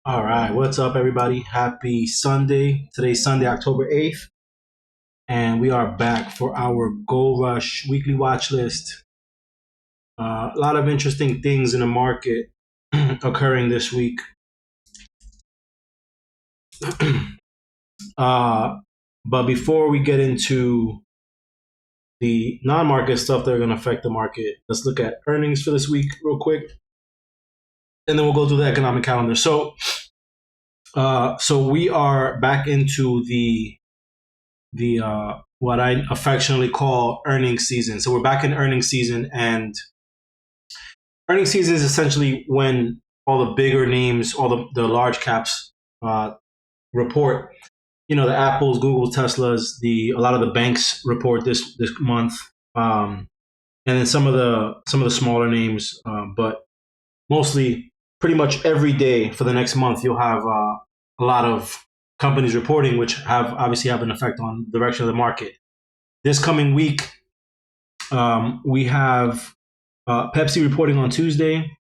All right, what's up, everybody? Happy Sunday. Today's Sunday, October 8th, and we are back for our Gold Rush weekly watch list. A lot of interesting things in the market occurring this week. uh, but before we get into the non market stuff that are going to affect the market, let's look at earnings for this week real quick, and then we'll go through the economic calendar. So we are back into the what I affectionately call earnings season. So we're back in earnings season, and earnings season is essentially when all the bigger names, all the large caps report. You know, the Apples, Googles, Teslas, a lot of the banks report this month, and then some of the smaller names, but mostly pretty much every day for the next month you'll have a lot of companies reporting, which obviously have an effect on the direction of the market. This coming week, we have Pepsi reporting on Tuesday.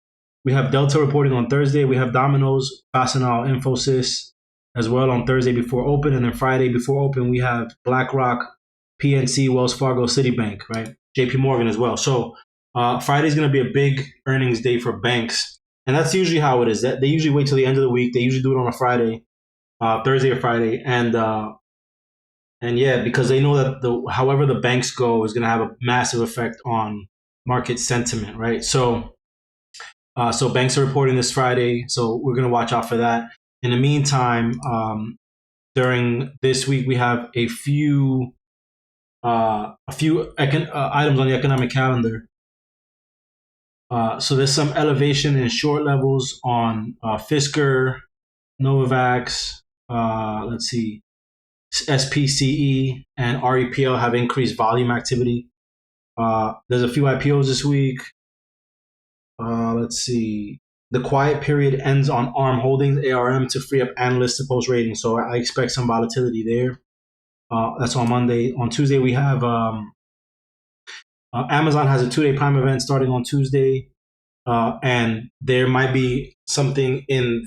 We have Delta reporting on Thursday. We have Domino's, Fastenal, Infosys as well on Thursday before open. And then Friday before open, we have BlackRock, PNC, Wells Fargo, Citibank, right? JP Morgan as well. So Friday is going to be a big earnings day for banks. And that's usually how it is. That they usually wait till the end of the week. They usually do it on a Friday, Thursday or Friday. And yeah, because they know that however the banks go is going to have a massive effect on market sentiment, right? So banks are reporting this Friday, so we're going to watch out for that. In the meantime, during this week, we have a few items on the economic calendar. So there's some elevation in short levels on Fisker, Novavax. Let's see, SPCE and REPL have increased volume activity. There's a few IPOs this week. Let's see. The quiet period ends on ARM Holdings, ARM, to free up analysts to post ratings. So I expect some volatility there. That's on Monday. On Tuesday, we have Amazon has a 2-day Prime event starting on Tuesday. And there might be something in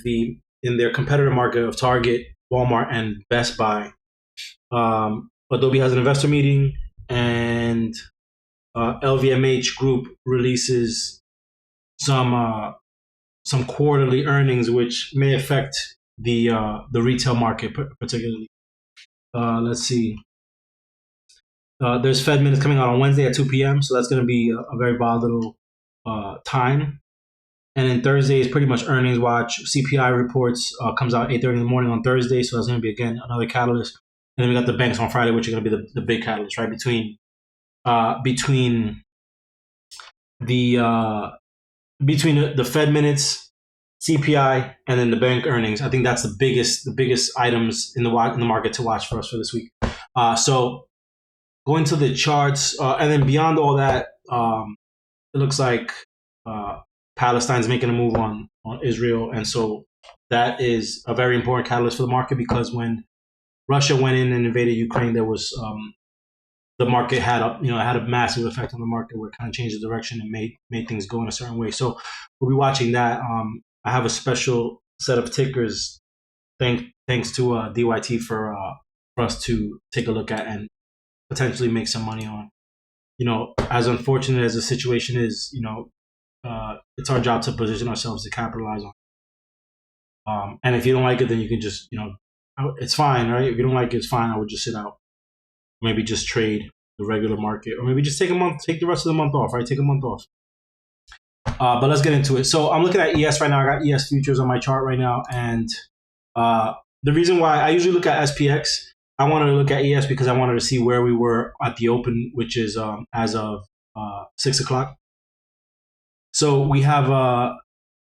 their competitor market of Target, Walmart, and Best Buy. Adobe has an investor meeting, and LVMH Group releases some quarterly earnings, which may affect the retail market particularly. Let's see. There's Fed minutes coming out on Wednesday at 2 p.m., so that's going to be a very volatile time. And then Thursday is pretty much earnings watch. CPI reports comes out 8:30 in the morning on Thursday, so that's going to be again another catalyst. And then we got the banks on Friday, which are going to be the big catalyst, right? Between the Fed minutes, CPI, and then the bank earnings. I think that's the biggest items in the market to watch for us for this week. So going to the charts, and then beyond all that, it looks like Palestine's making a move on Israel, and so that is a very important catalyst for the market, because when Russia went in and invaded Ukraine, there was the market had a massive effect on the market, where it kind of changed the direction and made things go in a certain way. So we'll be watching that. I have a special set of tickers, thanks to DYT for us to take a look at and potentially make some money on. As unfortunate as the situation is, it's our job to position ourselves to capitalize on. And if you don't like it, then you can just, it's fine, right? If you don't like it, it's fine. I would just sit out. Maybe just trade the regular market, or maybe just take the rest of the month off, right? Take a month off. But let's get into it. So I'm looking at ES right now. I got ES futures on my chart right now. And the reason why I usually look at SPX, I wanted to look at ES because I wanted to see where we were at the open, which is as of 6 o'clock. So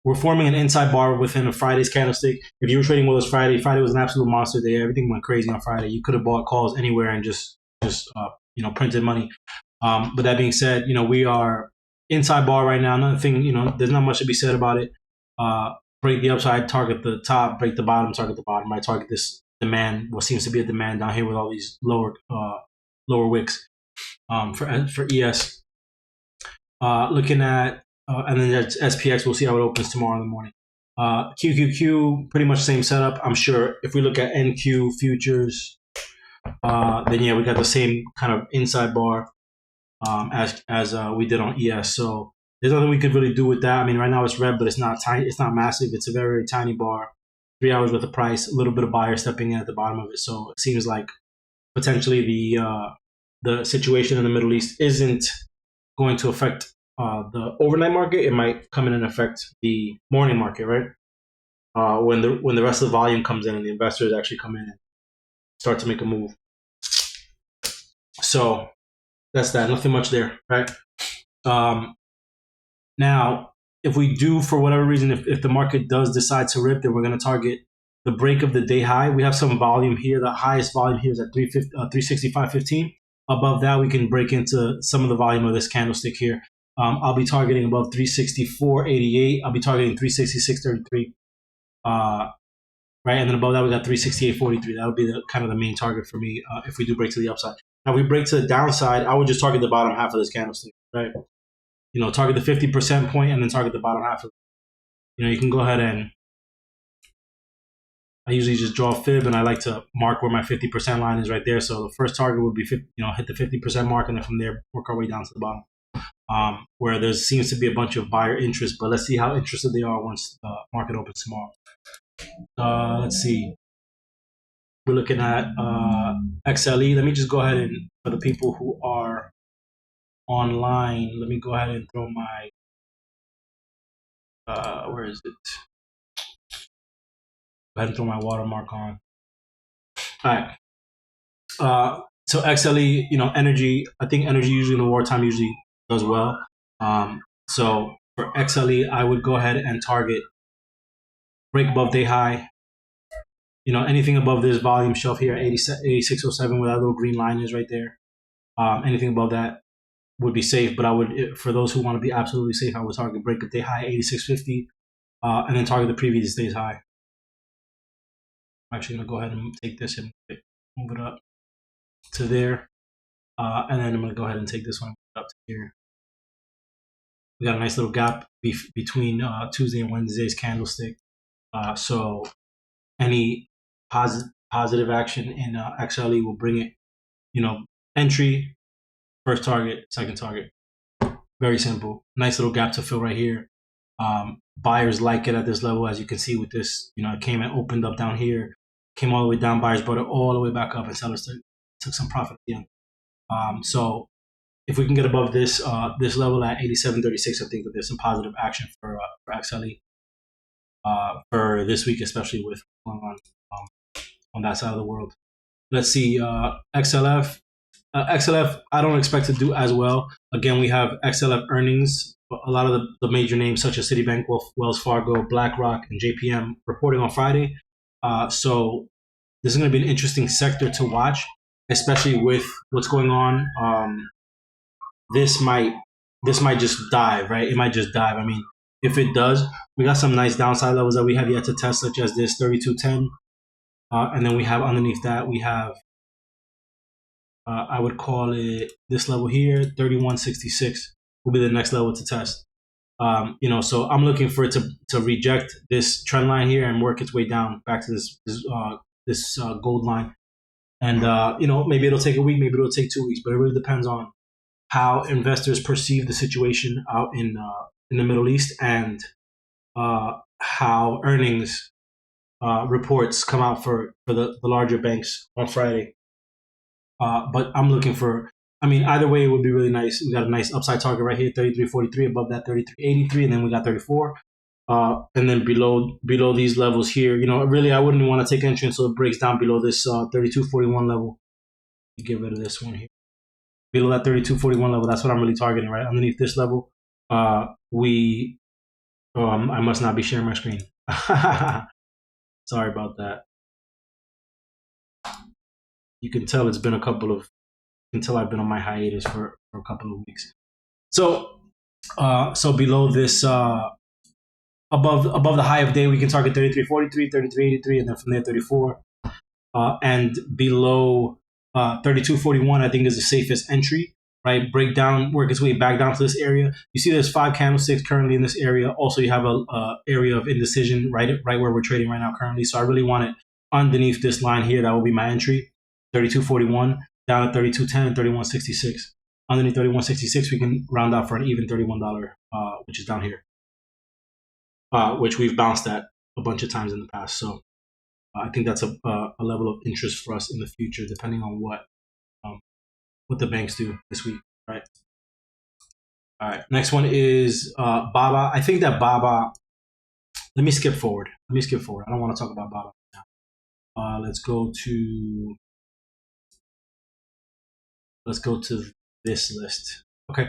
we're forming an inside bar within a Friday's candlestick. If you were trading with us Friday was an absolute monster day. Everything went crazy on Friday. You could have bought calls anywhere and just printed money. But that being said, we are inside bar right now. Another thing, there's not much to be said about it. Break the upside, target the top. Break the bottom, target the bottom. I target this demand, what seems to be a demand down here with all these lower wicks for ES. Looking at and then that's SPX. We'll see how it opens tomorrow in the morning. QQQ, pretty much same setup. I'm sure if we look at NQ futures, then yeah, we got the same kind of inside bar as we did on ES. So there's nothing we could really do with that. I mean, right now it's red, but it's not tiny. It's not massive. It's a very, very tiny bar. 3 hours worth of price. A little bit of buyer stepping in at the bottom of it. So it seems like potentially the situation in the Middle East isn't going to affect the overnight market. It might come in and affect the morning market, right? When the rest of the volume comes in and the investors actually come in and start to make a move. So that's that. Nothing much there, right? Now, if we do, for whatever reason, if the market does decide to rip, then we're going to target the break of the day high. We have some volume here. The highest volume here is at 365.15. Above that, we can break into some of the volume of this candlestick here. I'll be targeting above 364.88. I'll be targeting 366.33. Right, and then above that we got 368.43. That would be the kind of the main target for me if we do break to the upside. Now, if we break to the downside, I would just target the bottom half of this candlestick, right? Target the 50% point and then target the bottom half of it. You can go ahead and I usually just draw a fib and I like to mark where my 50% line is right there. So the first target would be, hit the 50% mark and then from there work our way down to the bottom. Where there seems to be a bunch of buyer interest, but let's see how interested they are once the market opens tomorrow. Let's see. We're looking at XLE. Let me just go ahead and, for the people who are online, let me go ahead and throw my, where is it? Go ahead and throw my watermark on. All right. So XLE, energy, I think energy usually in the wartime usually does well. So for XLE, I would go ahead and target break above day high. Anything above this volume shelf here, 86.07, where that little green line is right there. Anything above that would be safe, but I would, for those who want to be absolutely safe, I would target break of day high, 86.50, and then target the previous day's high. I'm actually going to go ahead and take this and move it up to there, and then I'm going to go ahead and take this one up to here. We got a nice little gap between Tuesday and Wednesday's candlestick. So any positive action in XLE will bring it, entry, first target, second target. Very simple. Nice little gap to fill right here. Buyers like it at this level, as you can see with this. It came and opened up down here, came all the way down. Buyers brought it all the way back up, and sellers took some profit at the end. So if we can get above this this level at 87.36, I think that there's some positive action for XLE for this week, especially with what's going on that side of the world. Let's see, XLF. XLF, I don't expect to do as well. Again, we have XLF earnings. A lot of the major names such as Citibank, Wells Fargo, BlackRock, and JPM reporting on Friday. So this is going to be an interesting sector to watch, especially with what's going on. This might just dive, right? It might just dive. I mean, if it does, we got some nice downside levels that we have yet to test, such as this 32.10. And then we have underneath that, we have, I would call it this level here, 31.66 will be the next level to test. So I'm looking for it to reject this trend line here and work its way down back to this gold line. And, maybe it'll take a week, maybe it'll take 2 weeks, but it really depends on how investors perceive the situation out in the Middle East and how earnings reports come out for the larger banks on Friday. But I'm looking for, either way, it would be really nice. We got a nice upside target right here, 33.43, above that 33.83, and then we got 34. And then below these levels here, really I wouldn't want to take entry until it breaks down below this 32.41 level. Get rid of this one here. Below that 32.41 level, that's what I'm really targeting, right? Underneath this level, I must not be sharing my screen. Sorry about that. You can tell it's been until I've been on my hiatus for a couple of weeks. So below this, above the high of day, we can target 33.43, 33.83, and then from there 34. And below 32.41, I think is the safest entry. right? Break down, work its way back down to this area. You see there's 5 candlesticks currently in this area. Also, you have a area of indecision right where we're trading right now currently. So I really want it underneath this line here. That will be my entry, 32.41 down at 32.10 and 31.66. Underneath 31.66, we can round out for an even $31, which is down here, which we've bounced at a bunch of times in the past. So I think that's a level of interest for us in the future, depending on what the banks do this week, right? All right. Next one is Baba. I think that Baba. Let me skip forward. I don't want to talk about Baba now. Let's go to this list. Okay.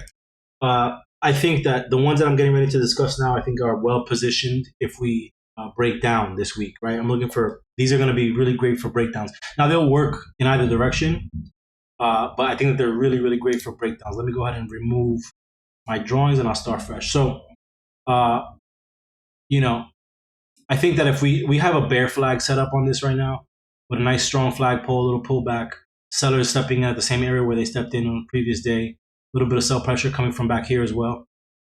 I think that the ones that I'm getting ready to discuss now, I think are well positioned if we break down this week, right? I'm looking for, these are going to be really great for breakdowns. Now they'll work in either direction, but I think that they're really, really great for breakdowns. Let me go ahead and remove my drawings and I'll start fresh. So, you know, I think that if we have a bear flag set up on this right now with a nice strong flagpole, a little pullback, sellers stepping in at the same area where they stepped in on the previous day, a little bit of sell pressure coming from back here as well.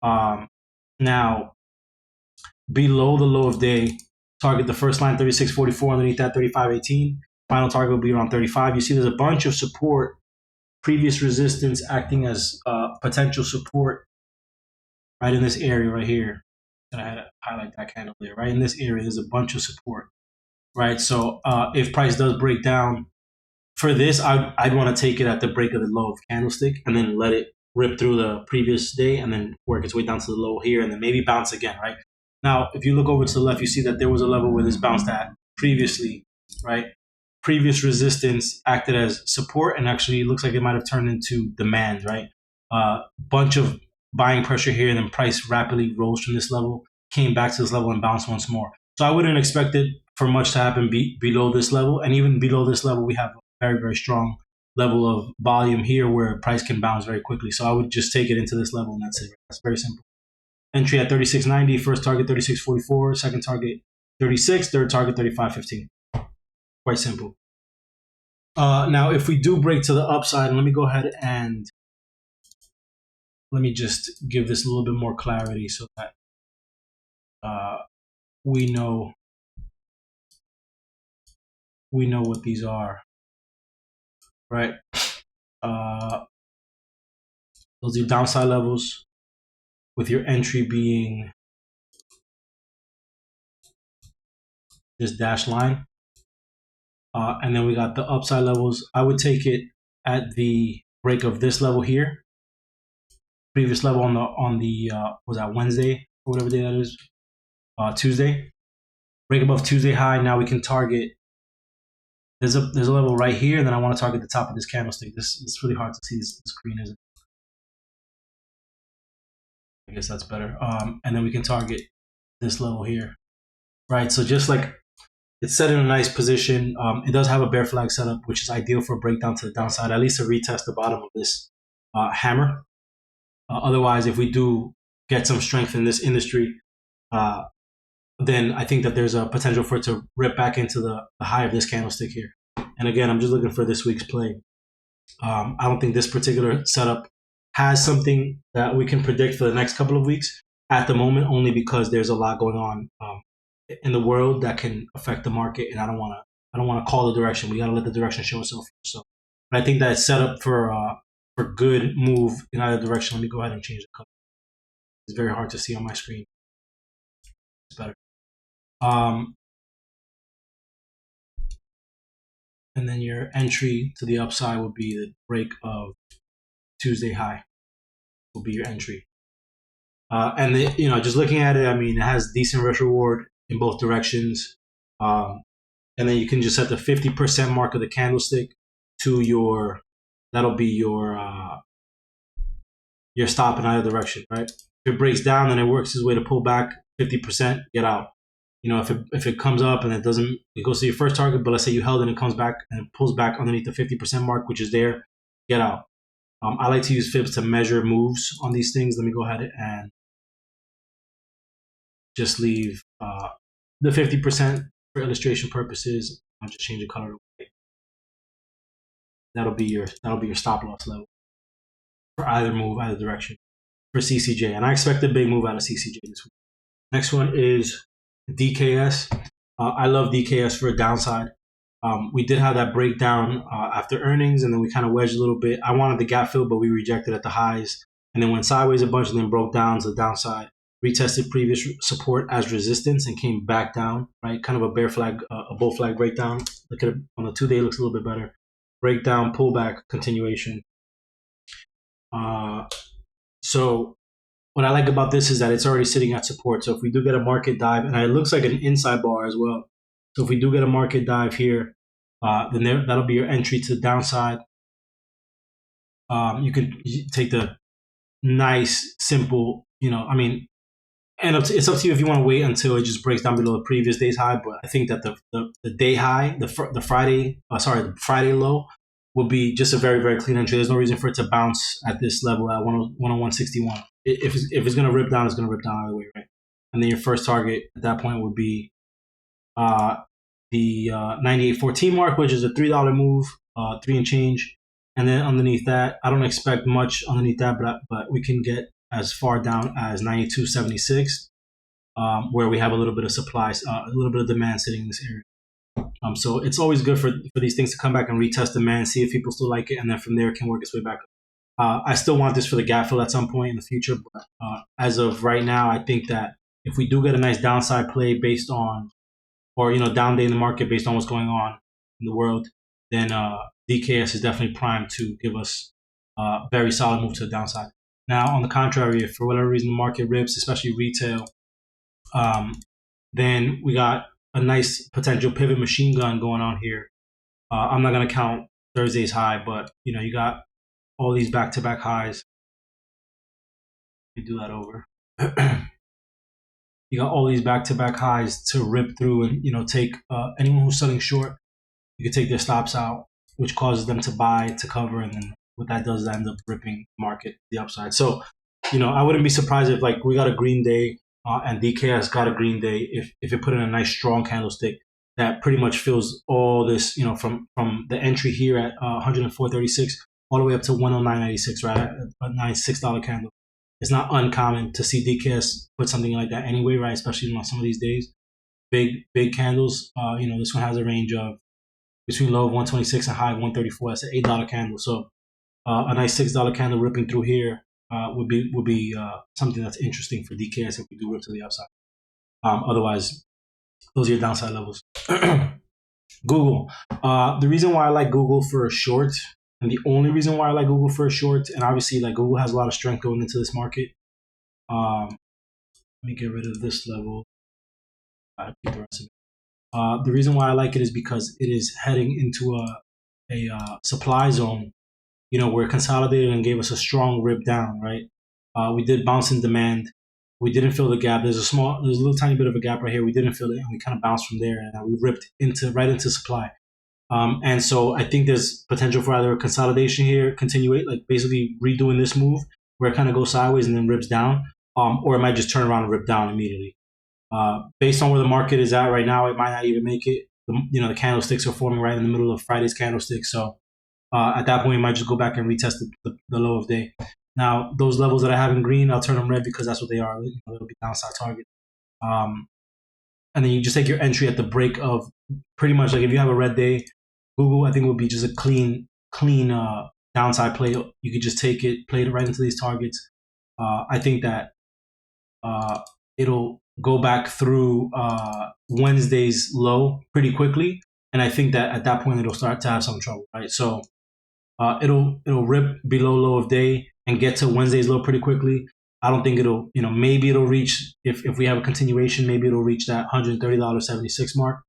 Now, below the low of day, target the first line 36.44, underneath that 35.18. Final target will be around 35. You see there's a bunch of support, previous resistance acting as potential support right in this area right here. And I had to highlight that candle there. Right in this area, there's a bunch of support, right? So if price does break down, for this, I'd want to take it at the break of the low of candlestick and then let it rip through the previous day and then work its way down to the low here and then maybe bounce again, right? Now, if you look over to the left, you see that there was a level where this bounced at previously, right? Previous resistance acted as support and actually looks like it might have turned into demand, right? Bunch of buying pressure here and then price rapidly rose from this level, came back to this level and bounced once more. So I wouldn't expect it for much to happen below this level. And even below this level, we have a very, very strong level of volume here where price can bounce very quickly. So I would just take it into this level and that's it. That's very simple. Entry at 36.90, first target 36.44, second target 36, third target 35.15. Quite simple. Now, if we do break to the upside, let me go ahead and let me just give this a little bit more clarity so that we know what these are, right? Those are your downside levels, with your entry being this dashed line. And then we got the upside levels. I would take it at the break of this level here. Previous level on the was that Wednesday or whatever day that is, Tuesday. Break above Tuesday high. Now we can target. There's a level right here, and then I want to target the top of this candlestick. It's really hard to see. This screen isn't. I guess that's better. And then we can target this level here, right? So just like it's set in a nice position. It does have a bear flag setup, which is ideal for a breakdown to the downside, at least to retest the bottom of this hammer. Otherwise, if we do get some strength in this industry, then I think that there's a potential for it to rip back into the high of this candlestick here. And again, I'm just looking for this week's play. I don't think this particular setup has something that we can predict for the next couple of weeks at the moment, only because there's a lot going on in the world that can affect the market, and I don't want to call the direction. We got to let the direction show itself. So, but I think that it's set up for good move in either direction. Let me go ahead and change the color. It's very hard to see on my screen. It's better. And then your entry to the upside would be the break of Tuesday high. Will be your entry. And just looking at it, I mean, it has decent risk reward in both directions. And then you can just set the 50% mark of the candlestick to that'll be your stop in either direction, right? If it breaks down, then it works its way to pull back 50%, get out. If it comes up and it goes to your first target, but let's say you held and it comes back and it pulls back underneath the 50% mark, which is there, get out. I like to use fibs to measure moves on these things. Let me go ahead and just leave the 50% for illustration purposes. I'll just change the color. That'll be your stop loss level. for either move, either direction for CCJ. And I expect a big move out of CCJ this week. Next one is DKS. I love DKS for a downside. We did have that breakdown after earnings, and then we kind of wedged a little bit. I wanted the gap fill, but we rejected at the highs, and then went sideways a bunch, and then broke down to the downside. Retested previous support as resistance and came back down, right? Kind of a bear flag, a bull flag breakdown. Look at it on the 2-day, looks a little bit better. Breakdown, pullback, continuation. So what I like about this is that it's already sitting at support. So if we do get a market dive, and it looks like an inside bar as well. So if we do get a market dive here, then that'll be your entry to the downside. You can take the nice, simple, and it's up to you if you want to wait until it just breaks down below the previous day's high. But I think that the day high, the Friday low will be just a very, very clean entry. There's no reason for it to bounce at this level at 101.61. If it's going to rip down, it's going to rip down either way, right? And then your first target at that point would be the 98.14 mark, which is a $3 move, 3 and change. And then underneath that, I don't expect much underneath that, but we can get as far down as 92.76, where we have a little bit of supply, a little bit of demand sitting in this area. So it's always good for these things to come back and retest demand, see if people still like it, and then from there it can work its way back up. I still want this for the gap fill at some point in the future, but as of right now, I think that if we do get a nice downside play based on, or down day in the market based on what's going on in the world, then DKS is definitely primed to give us a very solid move to the downside. Now, on the contrary, if for whatever reason the market rips, especially retail, then we got a nice potential pivot machine gun going on here. I'm not going to count Thursday's high, but you got all these back-to-back highs. Let me do that over. You got all these back-to-back highs to rip through, and take anyone who's selling short, you can take their stops out, which causes them to buy, to cover, and then what that does is end up ripping the market the upside. So, I wouldn't be surprised if we got a green day and DKS got a green day if it put in a nice strong candlestick that pretty much fills all this, from the entry here at 104.36 all the way up to 109.96, right? A nice $6 candle. It's not uncommon to see DKS put something like that anyway, right? Especially on some of these days. Big candles. This one has a range of between low of 126 and high of 134. That's an $8 candle. So a nice $6 candle ripping through here would be something that's interesting for DKS if we do rip to the upside. Otherwise, those are your downside levels. Google. The reason why I like Google for a short, and the only reason why I like Google for a short, and obviously Google has a lot of strength going into this market. Let me get rid of this level. Keep the rest of it. The reason why I like it is because it is heading into a supply zone, where it consolidated and gave us a strong rip down, right? We did bounce in demand. We didn't fill the gap. There's a little tiny bit of a gap right here. We didn't fill it, and we kind of bounced from there, and we ripped right into supply. And so I think there's potential for either a consolidation here, basically redoing this move where it kind of goes sideways and then rips down, or it might just turn around and rip down immediately. Based on where the market is at right now, it might not even make it. The candlesticks are forming right in the middle of Friday's candlestick. So at that point, we might just go back and retest the low of day. Now, those levels that I have in green, I'll turn them red because that's what they are. It'll be downside target. And then you just take your entry at the break of pretty much if you have a red day, Google, I think would be just a clean downside play. You could just take it, play it right into these targets. I think that it'll go back through Wednesday's low pretty quickly, and I think that at that point it'll start to have some trouble, right? So it'll rip below low of day and get to Wednesday's low pretty quickly. I don't think it'll, maybe it'll reach, if we have a continuation, maybe it'll reach that $130.76 mark.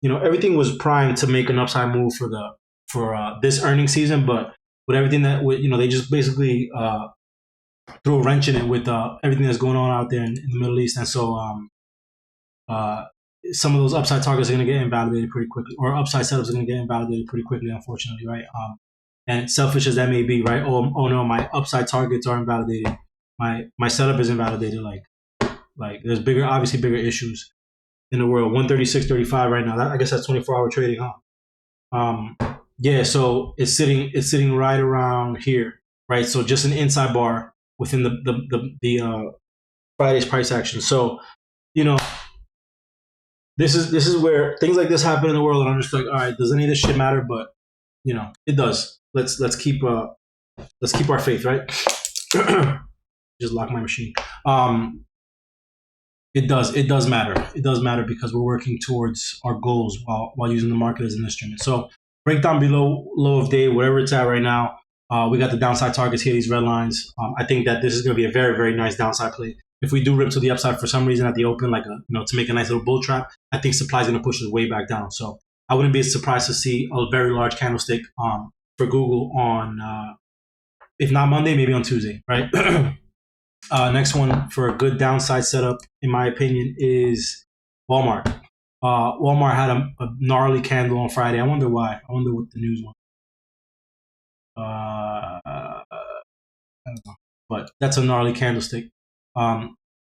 Everything was primed to make an upside move for this earnings season, but with everything that, they just basically threw a wrench in it with everything that's going on out there in the Middle East. And so some of those upside targets are going to get invalidated pretty quickly, or upside setups are going to get invalidated pretty quickly, unfortunately, right? And selfish as that may be, right? Oh no, my upside targets are invalidated. My setup is invalidated. Like there's obviously bigger issues in the world. 136.35 right now. I guess that's 24-hour trading, huh? Yeah. So it's sitting right around here, right? So just an inside bar within the Friday's price action. So, you know, this is where things like this happen in the world, and I'm just like, all right, does any of this shit matter? But you know, it does. Let's keep our faith, right? Just lock my machine. It does matter. It does matter because we're working towards our goals while using the market as an instrument. So breakdown below low of day, wherever it's at right now. We got the downside targets here, these red lines. I think that this is going to be a very, very nice downside play. If we do rip to the upside for some reason at the open, like to make a nice little bull trap, I think supply is going to push us way back down. So I wouldn't be surprised to see a very large candlestick for Google on, if not Monday, maybe on Tuesday, right? Next one for a good downside setup, in my opinion, is Walmart. Walmart had a gnarly candle on Friday. I wonder why. I wonder what the news was. I don't know. But that's a gnarly candlestick.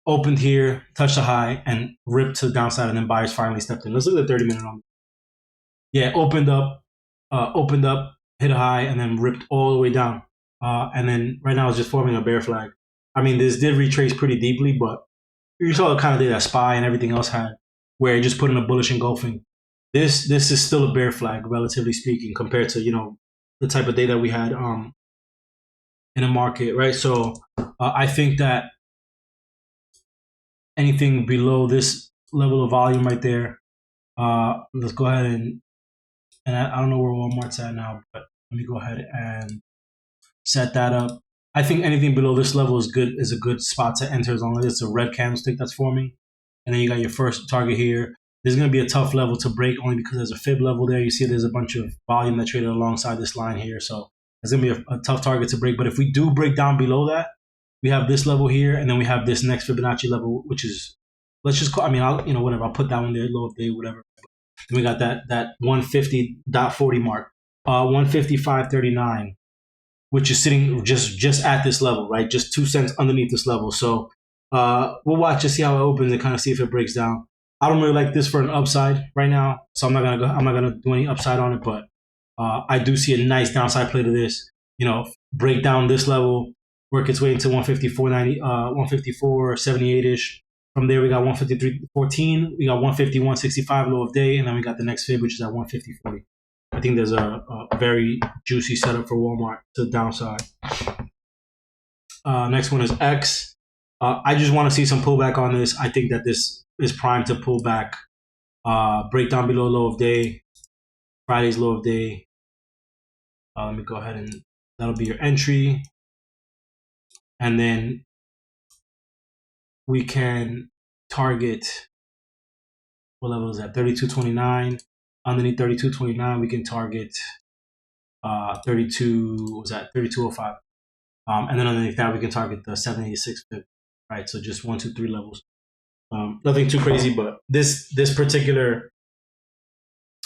Opened here, touched the high, and ripped to the downside, and then buyers finally stepped in. Let's look at the 30-minute on. Yeah, opened up, hit a high, and then ripped all the way down. And then right now it's just forming a bear flag. I mean, this did retrace pretty deeply, but you saw the kind of day that SPY and everything else had, where it just put in a bullish engulfing. This is still a bear flag, relatively speaking, compared to the type of day that we had in the market, right? So I think that anything below this level of volume right there, let's go ahead and I don't know where Walmart's at now, but let me go ahead and set that up. I think anything below this level is a good spot to enter as long as it's a red candlestick that's forming. And then you got your first target here. There's going to be a tough level to break only because there's a fib level there. You see there's a bunch of volume that traded alongside this line here. So it's going to be a tough target to break. But if we do break down below that, we have this level here, and then we have this next Fibonacci level, which is, let's just call, whatever. I'll put that one there, low of day, whatever. Then we got that 150.40 mark, 155.39. Which is sitting just at this level, right? Just 2 cents underneath this level. So we'll watch to see how it opens and kind of see if it breaks down. I don't really like this for an upside right now, so I'm not gonna do any upside on it. But I do see a nice downside play to this. Break down this level, work its way into 154.90, 154.78 ish. From there, we got 153.14. We got 151.65 low of day, and then we got the next fib, which is at 150.40. I think there's a very juicy setup for Walmart to the downside. Next one is X. I just want to see some pullback on this. I think that this is primed to pull back. Break down below low of day. Friday's low of day. Let me go ahead and that'll be your entry. And then we can target, what level is that? 32.29. Underneath 32.29, we can target 32.05. And then underneath that, we can target the 786 pip, right? So just 1, 2, 3 levels. Nothing too crazy, but this particular,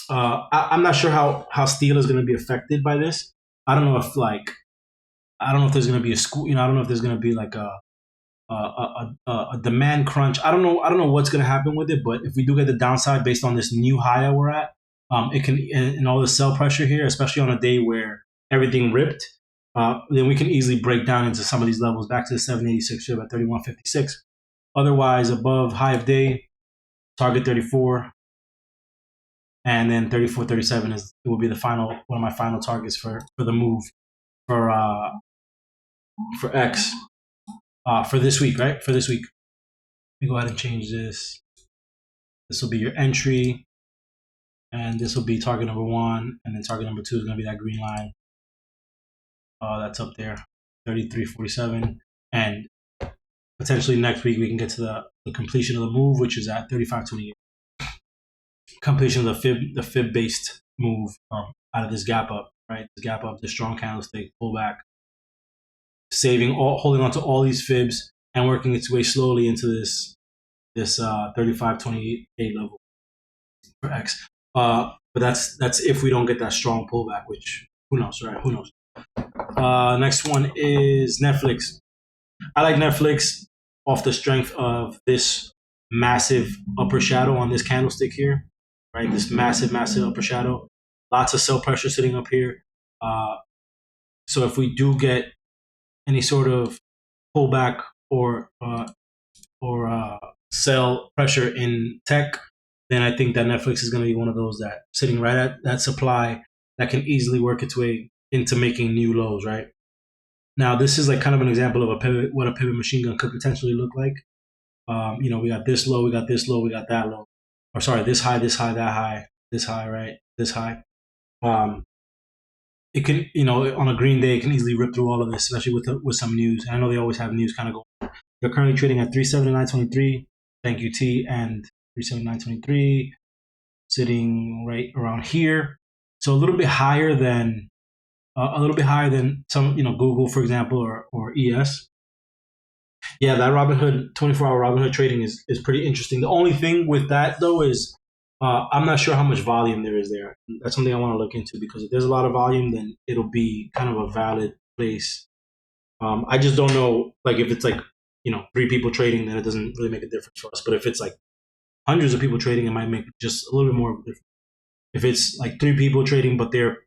I'm not sure how steel is going to be affected by this. I don't know if there's going to be a school, I don't know if there's going to be like a demand crunch. I don't know what's going to happen with it, but if we do get the downside based on this new high that we're at, it can, and all the sell pressure here, especially on a day where everything ripped, then we can easily break down into some of these levels back to the 786 fib at 31.56. Otherwise, above high of day, target 34, and then 34.37 will be one of my final targets for the move for X for this week, right? For this week, let me go ahead and change this. This will be your entry. And this will be target number 1, and then target number 2 is going to be that green line. That's up there, 33.47. And potentially next week we can get to the completion of the move, which is at 35.28. Completion of the fib-based move out of this gap up, right? This gap up, the strong candlestick, pullback, holding on to all these fibs and working its way slowly into this 35.28 level for X. But that's if we don't get that strong pullback, which who knows, right? Who knows? Next one is Netflix. I like Netflix off the strength of this massive upper shadow on this candlestick here, right? This massive upper shadow. Lots of sell pressure sitting up here. So if we do get any sort of pullback or sell pressure in tech, then I think that Netflix is going to be one of those that sitting right at that supply that can easily work its way into making new lows, right? Now, this is like kind of an example of a pivot, what a pivot machine gun could potentially look like. We got this low, we got this low, we got that low. Or sorry, this high, that high, this high, right? This high. It can, on a green day, it can easily rip through all of this, especially with some news. I know they always have news kind of going. They're currently trading at 379.23. Thank you, T, and 379.23, sitting right around here. So a little bit higher than some, Google, for example, or ES. Yeah, that Robinhood 24-hour Robinhood trading is pretty interesting. The only thing with that though is I'm not sure how much volume there is there. That's something I want to look into, because if there's a lot of volume, then it'll be kind of a valid place. I just don't know, like if it's like 3 people trading, then it doesn't really make a difference for us. But if it's like hundreds of people trading, it might make just a little bit more of a difference. If it's like 3 people trading, but they're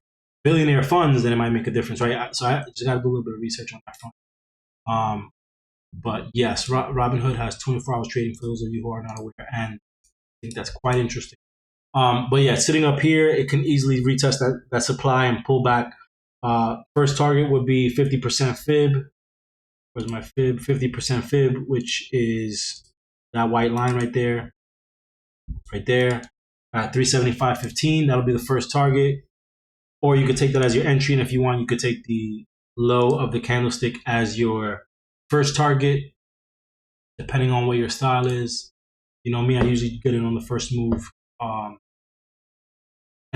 billionaire funds, then it might make a difference, right? So I just got to do a little bit of research on that front. But yes, Robinhood has 24 hours trading for those of you who are not aware, and I think that's quite interesting. But yeah, sitting up here, it can easily retest that supply and pull back. First target would be 50% fib. Where's my fib? 50% fib, which is that white line right there. Right there. At 375.15, that'll be the first target. Or you could take that as your entry, and if you want, you could take the low of the candlestick as your first target, depending on what your style is. You know me, I usually get in on the first move. And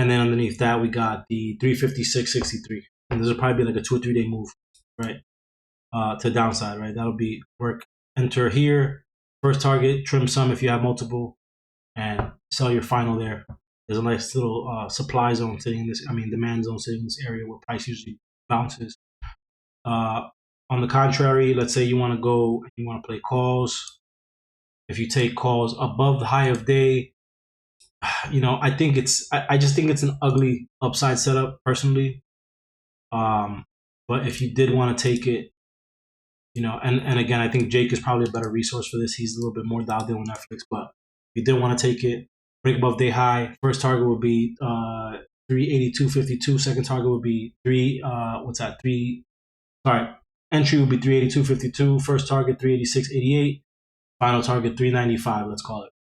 then underneath that, we got the 356.63. And this will probably be like a 2 or 3 day move, right? To the downside, right? That'll be work. Enter here. First target, trim some if you have multiple, and sell your final there. There's a nice little supply zone sitting in this, demand zone sitting in this area where price usually bounces. On the contrary, let's say you want to play calls. If you take calls above the high of day, I just think it's an ugly upside setup personally. But if you did want to take it, and again, I think Jake is probably a better resource for this. He's a little bit more dialed in on Netflix, but if you did want to take it, break above day high. First target would be 382.52. Second target would be entry would be 382.52. First target 386.88. Final target 395. Let's call it.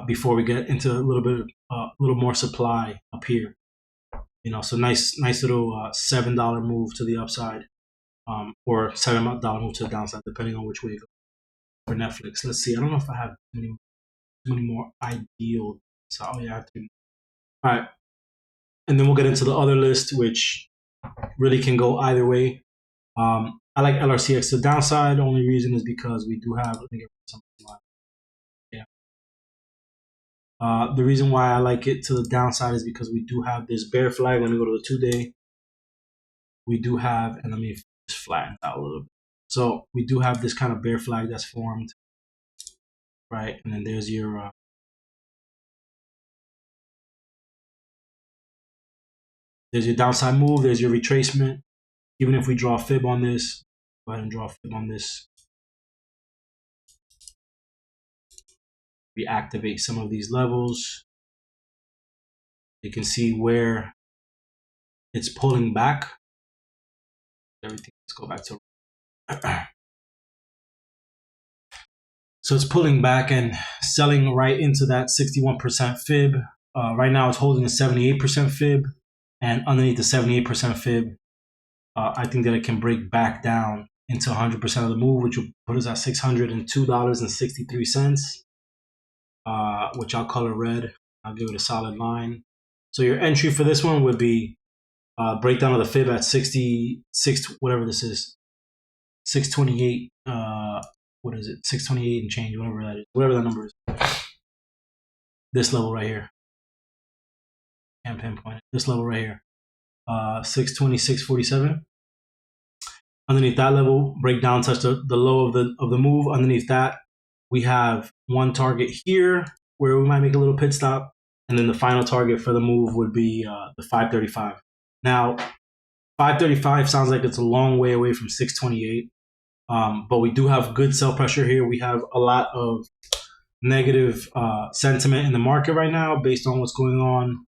Before we get into a little more supply up here, so nice little $7 move to the upside, or $7 move to the downside, depending on which way you go for Netflix. Let's see. I don't know if I have many more ideal. So yeah, I have to. All right, and then we'll get into the other list, which really can go either way. I like LRCX to the downside. The only reason is because we do have. Let me get something. Yeah. The reason why I like it to the downside is because we do have this bear flag. Let me go to the 2-day. We do have, and let me just flatten out a little bit. So we do have this kind of bear flag that's formed, right? And then there's your downside move. There's your retracement. Even if we draw a fib on this, go ahead and draw a fib on this. Reactivate some of these levels. You can see where it's pulling back. Everything, let's go back to. So it's pulling back and selling right into that 61% fib. Right now it's holding a 78% fib, and underneath the 78% fib, I think that it can break back down into 100% of the move, which will put us at $602.63, which I'll color red. I'll give it a solid line. So your entry for this one would be breakdown of the fib at 66, whatever this is, 628. What is it? 628 and change, whatever that is, whatever that number is. This level right here. Can't pinpoint it. This level right here. 626.47. Underneath that level, breakdown, touch the low of the move. Underneath that, we have one target here where we might make a little pit stop, and then the final target for the move would be the 535. Now, 535 sounds like it's a long way away from 628. But we do have good sell pressure here. We have a lot of negative sentiment in the market right now based on what's going on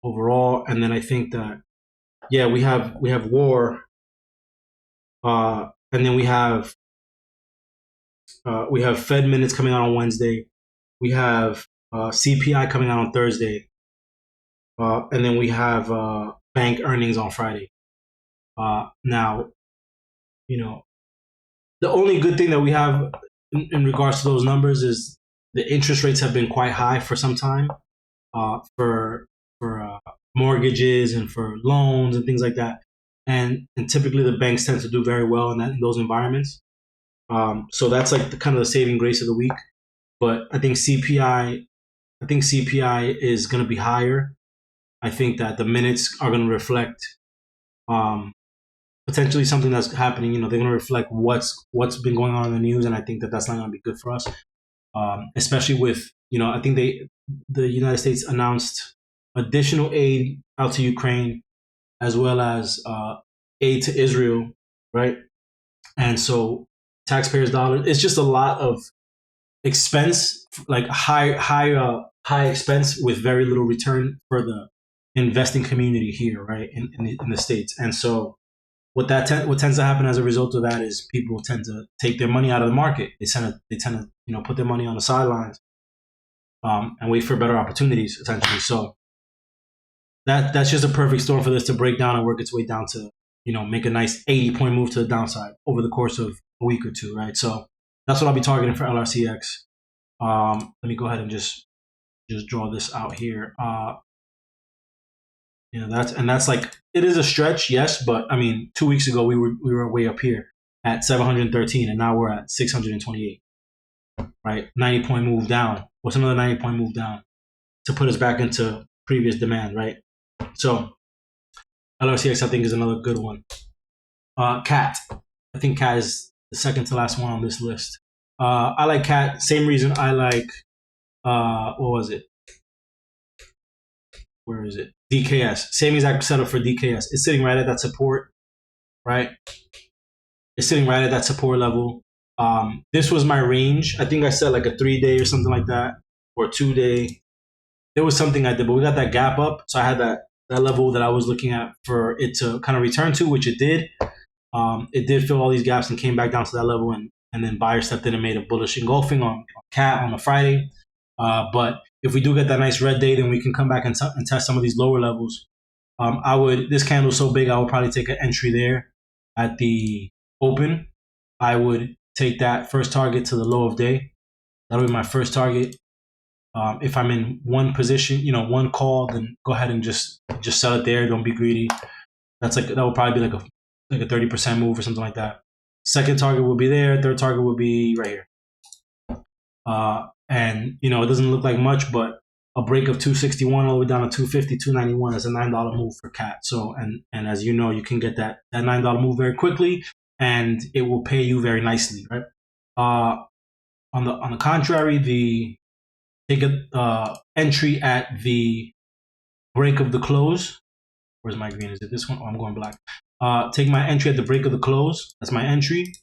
overall. And then I think that, yeah, we have war, and then we have Fed minutes coming out on Wednesday. We have CPI coming out on Thursday, and then we have bank earnings on Friday. Now, the only good thing that we have in regards to those numbers is the interest rates have been quite high for some time, for mortgages and for loans and things like that. And typically the banks tend to do very well in those environments. So that's like kind of the saving grace of the week. But I think CPI is going to be higher. I think that the minutes are going to reflect potentially something that's happening. They're going to reflect what's been going on in the news, and I think that that's not going to be good for us, especially with I think the United States announced additional aid out to Ukraine as well as aid to Israel, right? And so taxpayers' dollars. It's just a lot of expense, like high expense with very little return for the investing community here, right, in the States. And so what tends to happen as a result of that is people tend to take their money out of the market. They tend to put their money on the sidelines and wait for better opportunities, essentially. So that's just a perfect storm for this to break down and work its way down to make a nice 80-point move to the downside over the course of a week or two, right? So that's what I'll be targeting for LRCX. Let me go ahead and just draw this out here. That's like, it is a stretch, yes, but I mean, 2 weeks ago we were way up here at 713, and now we're at 628, right? 90-point move down. What's another 90-point move down to put us back into previous demand, right? So LRCX, I think, is another good one. CAT. I think CAT is the second to last one on this list. I like CAT. Same reason I like, what was it? Where is it? DKS. Same exact setup for DKS. It's sitting right at that support, right? It's sitting right at that support level. This was my range. I think I set like a 3-day or something like that, or a 2-day. There was something I did, but we got that gap up. So I had that level that I was looking at for it to kind of return to, which it did. It did fill all these gaps and came back down to that level, and then buyers stepped in and made a bullish engulfing on CAT on a Friday. But if we do get that nice red day, then we can come back and test some of these lower levels. This candle's so big, I would probably take an entry there at the open. I would take that first target to the low of day. That'll be my first target. If I'm in one position, one call, then go ahead and just sell it there. Don't be greedy. That would probably be like a 30% move or something like that. Second target will be there. Third target will be right here. And it doesn't look like much, but a break of 261 all the way down to 250, 291 is a $9 move for CAT. So and as you know, you can get that $9 move very quickly, and it will pay you very nicely, right? On the contrary, take a entry at the break of the close. Where's my green? Is it this one? Oh, I'm going black. Take my entry at the break of the close. That's my entry.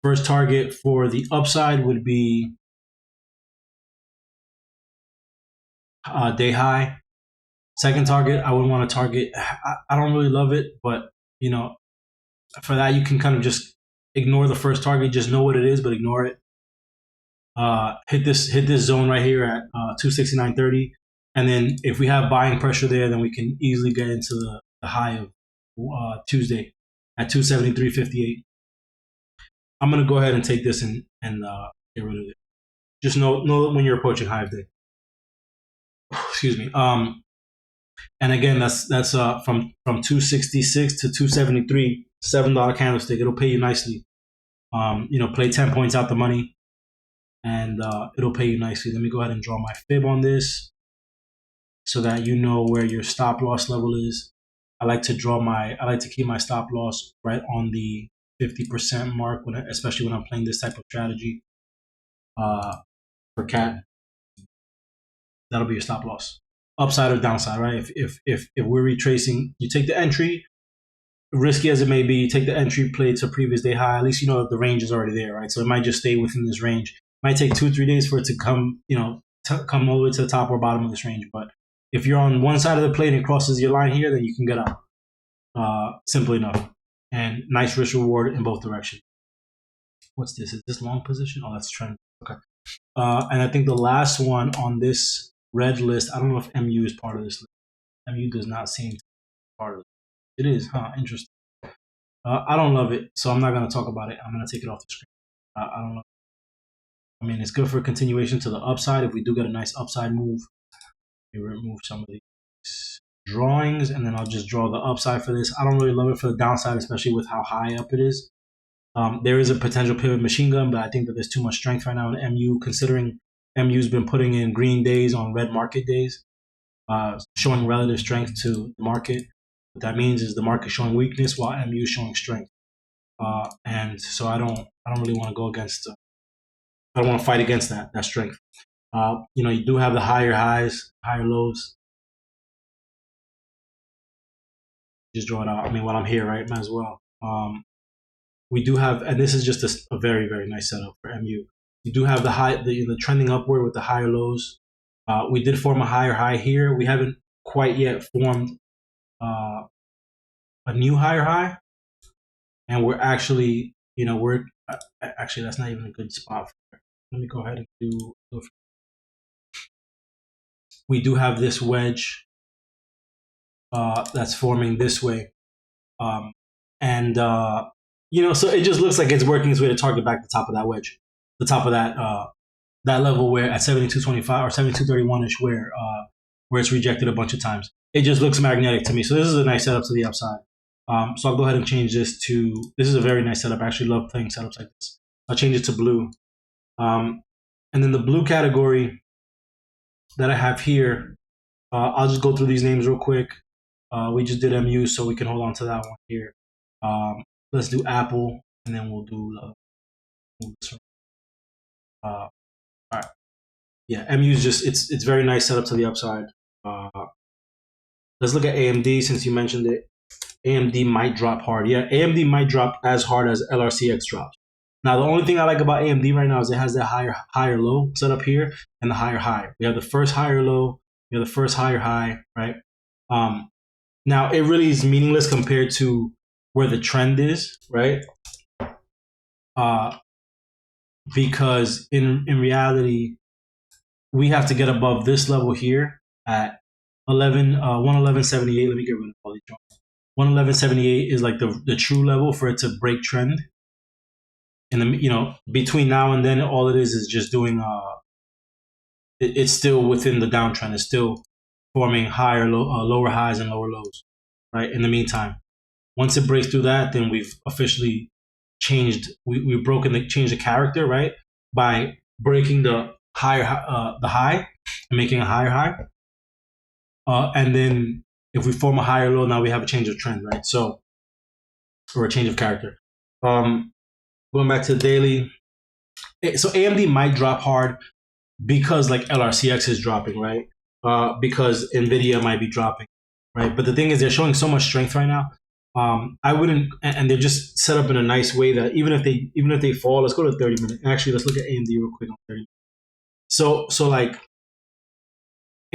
First target for the upside would be day high. Second target, I would want to target. I don't really love it, but for that you can kind of just ignore the first target. Just know what it is, but ignore it. Hit this zone right here at 269.30, and then if we have buying pressure there, then we can easily get into the high of Tuesday at 273.58. I'm gonna go ahead and take this and get rid of it. Just know when you're approaching high of day. Excuse me. And again, that's from 266 to 273, $7 candlestick. It'll pay you nicely. Play 10 points out the money, and it'll pay you nicely. Let me go ahead and draw my fib on this so that you know where your stop loss level is. I like to keep my stop loss right on the 50% mark, especially when I'm playing this type of strategy. For CAT, that'll be your stop loss. upside or downside, right? If we're retracing, you take the entry, risky as it may be, you take the entry, play to previous day high. At least you know that the range is already there, right? So it might just stay within this range. It might take 2-3 days for it to come, come all the way to the top or bottom of this range. But if you're on one side of the plate and it crosses your line here, then you can get out. Simple enough. And nice risk reward in both directions. What's this? Is this long position? Oh, that's trend. Okay. And I think the last one on this red list, I don't know if MU is part of this list. MU does not seem to be part of it. It is, huh? Interesting. I don't love it, so I'm not going to talk about it. I'm going to take it off the screen. I don't know. I mean, it's good for a continuation to the upside. If we do get a nice upside move, we remove some of these drawings, and then I'll just draw the upside for this. I don't really love it for the downside, especially with how high up it is. There is a potential pivot machine gun, but I think that there's too much strength right now in MU, considering MU's been putting in green days on red market days, showing relative strength to the market. What that means is the market showing weakness while MU is showing strength. And so I don't really want to go against. I don't want to fight against that strength. You do have the higher highs, higher lows. Just draw it out. I mean, while I'm here, right? Might as well. We do have, and this is just a very, very nice setup for MU. You do have the trending upward with the higher lows. We did form a higher high here. We haven't quite yet formed a new higher high, and we're actually, actually that's not even a good spot for it. Let me go ahead and do. We do have this wedge that's forming this way, so it just looks like it's working its way to target back the top of that wedge, the top of that level where at 72.25 or 72.31ish where it's rejected a bunch of times. It just looks magnetic to me. So this is a nice setup to the upside. So I'll go ahead and change this to, this is a very nice setup. I actually love playing setups like this. I'll change it to blue. And then the blue category that I have here, I'll just go through these names real quick. We just did MU, so we can hold on to that one here. Let's do Apple, and then we'll do this one. All right. Yeah, MU is just, it's very nice setup to the upside. Let's look at AMD since you mentioned it. AMD might drop hard. Yeah, AMD might drop as hard as LRCX drops. Now, the only thing I like about AMD right now is it has that higher low set up here and the higher high. We have the first higher low, we have the first higher high, right? Now, it really is meaningless compared to where the trend is, right? Because in reality, we have to get above this level here at 111.78. Let me get rid of all these drawings. 111.78 is like the true level for it to break trend. And between now and then, all it is just doing. It's still within the downtrend. It's still forming lower highs and lower lows, right? In the meantime, once it breaks through that, then we've officially changed. We've changed the character, right? By breaking the high and making a higher high. And then if we form a higher low, now we have a change of trend, right? So, or a change of character. Going back to the daily. So AMD might drop hard because like LRCX is dropping, right? Because NVIDIA might be dropping, right? But the thing is, they're showing so much strength right now. I wouldn't, and they're just set up in a nice way that even if they fall, let's go to 30 minutes. Actually, let's look at AMD real quick on 30. So like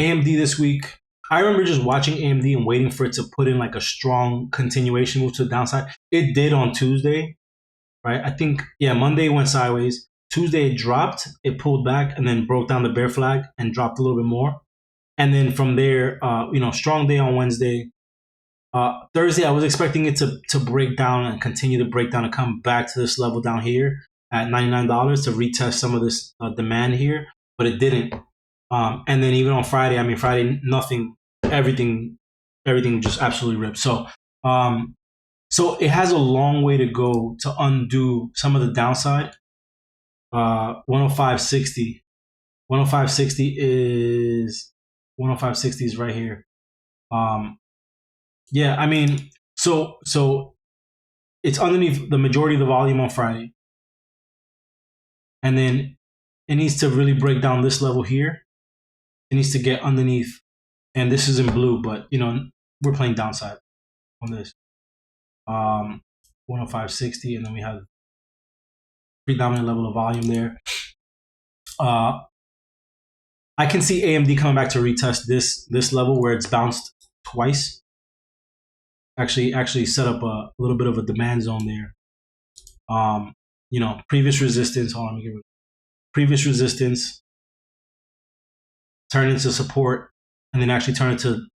AMD this week, I remember just watching AMD and waiting for it to put in like a strong continuation move to the downside. It did on Tuesday, right? I think, yeah, Monday went sideways. Tuesday it dropped, it pulled back, and then broke down the bear flag and dropped a little bit more. And then from there, strong day on Wednesday. Thursday, I was expecting it to break down and continue to break down and come back to this level down here at $99 to retest some of this demand here, but it didn't. And then even on Friday, nothing, everything just absolutely ripped. So it has a long way to go to undo some of the downside. 105.60. 105.60 is right here. So it's underneath the majority of the volume on Friday. And then it needs to really break down this level here. It needs to get underneath and this is in blue, but we're playing downside on this. 105.60, and then we have predominant level of volume there. I can see AMD coming back to retest this level where it's bounced twice. Actually set up a little bit of a demand zone there. Previous resistance. Hold on, let me give it. Previous resistance turn into support, and then actually turn into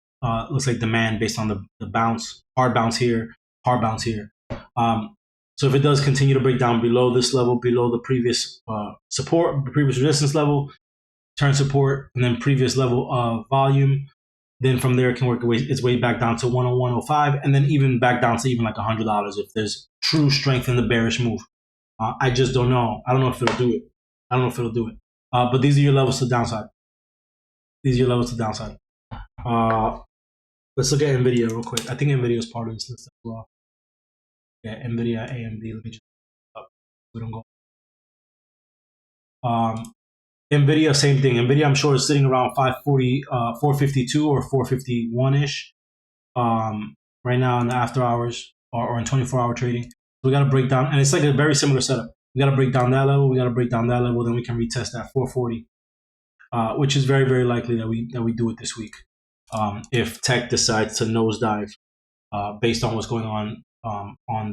looks like demand based on the bounce. Hard bounce here, hard bounce here. So if it does continue to break down below this level, below the previous support, previous resistance level, turn support, and then previous level of volume, then from there it can work its way back down to 101.05, and then even back down to even like $100 if there's true strength in the bearish move. I just don't know. I don't know if it'll do it. But these are your levels to downside. Let's look at NVIDIA real quick. I think NVIDIA is part of this list as well. Yeah, NVIDIA, AMD. Let me just up. We don't go. NVIDIA, same thing. NVIDIA, I'm sure, is sitting around 540, 452 or 451-ish right now in the after hours or in 24-hour trading. So we got to break down, and it's like a very similar setup. We got to break down that level. Then we can retest that 440, which is very, very likely that we do it this week if tech decides to nosedive based on what's going on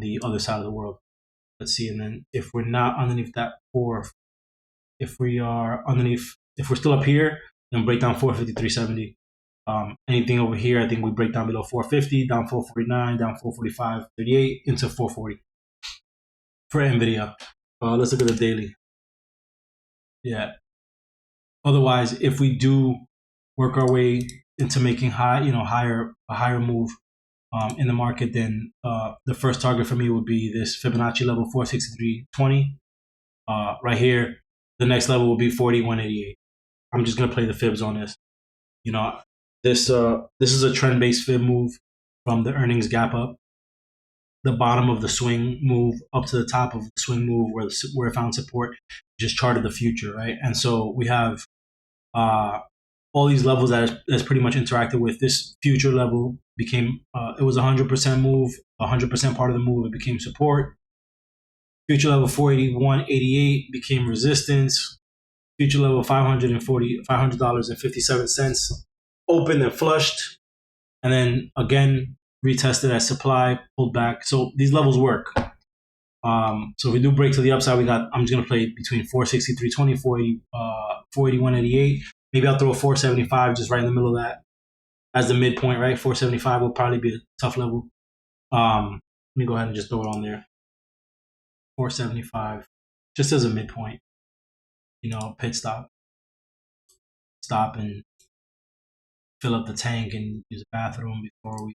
the other side of the world. Let's see, and then if we're not underneath that if we're still up here, then break down 453.70. Anything over here, I think we break down below 450, down 449, down 445.38 into 440 for NVIDIA. Let's look at the daily. Yeah. Otherwise, if we do work our way into making a higher move in the market, then the first target for me would be this Fibonacci level 463.20 right here. The next level will be 41.88. I'm just gonna play the fibs on this. This is a trend-based fib move from the earnings gap up, the bottom of the swing move up to the top of the swing move where it found support. Just charted the future, right? And so we have all these levels that is pretty much interacted with. This future level became it was 100% move, 100% part of the move. It became support. Future level 481.88 became resistance. Future level $500.57 opened and flushed, and then again retested as supply, pulled back. So these levels work. So if we do break to the upside, I'm just gonna play between 463.20, 481.88. Maybe I'll throw a 475 just right in the middle of that as the midpoint, right? 475 will probably be a tough level. Let me go ahead and just throw it on there. 475, just as a midpoint, pit stop and fill up the tank and use a bathroom before we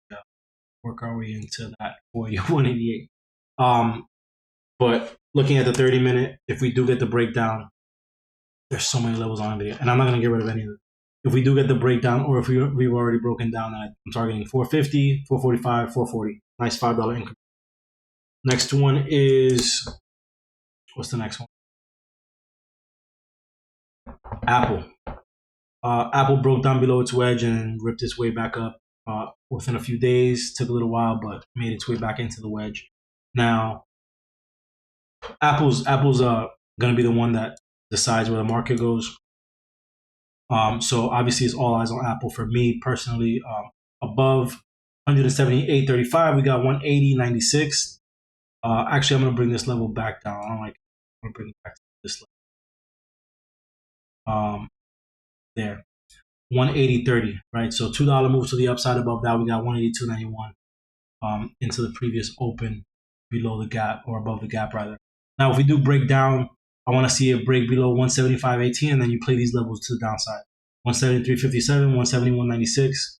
work our way into that 41.88. But looking at the 30-minute, if we do get the breakdown, there's so many levels on NVIDIA, and I'm not going to get rid of any of them. If we do get the breakdown, or if we've already broken down that, I'm targeting 450, 445, 440. Nice $5 increment. Next one is, what's the next one? Apple. Apple broke down below its wedge and ripped its way back up within a few days. Took a little while, but made its way back into the wedge. Now, Apple's going to be the one that decides where the market goes. So obviously, it's all eyes on Apple for me personally. Above 178.35, we got 180.96. Actually, I'm going to bring this level back down. I'm going to bring it back to this level. There, 180.30, right? So $2 move to the upside. Above that, we got 182.91 into the previous open below the gap, or above the gap rather. Now, if we do break down, I want to see it break below 175.18, and then you play these levels to the downside. 173.57, 171.96,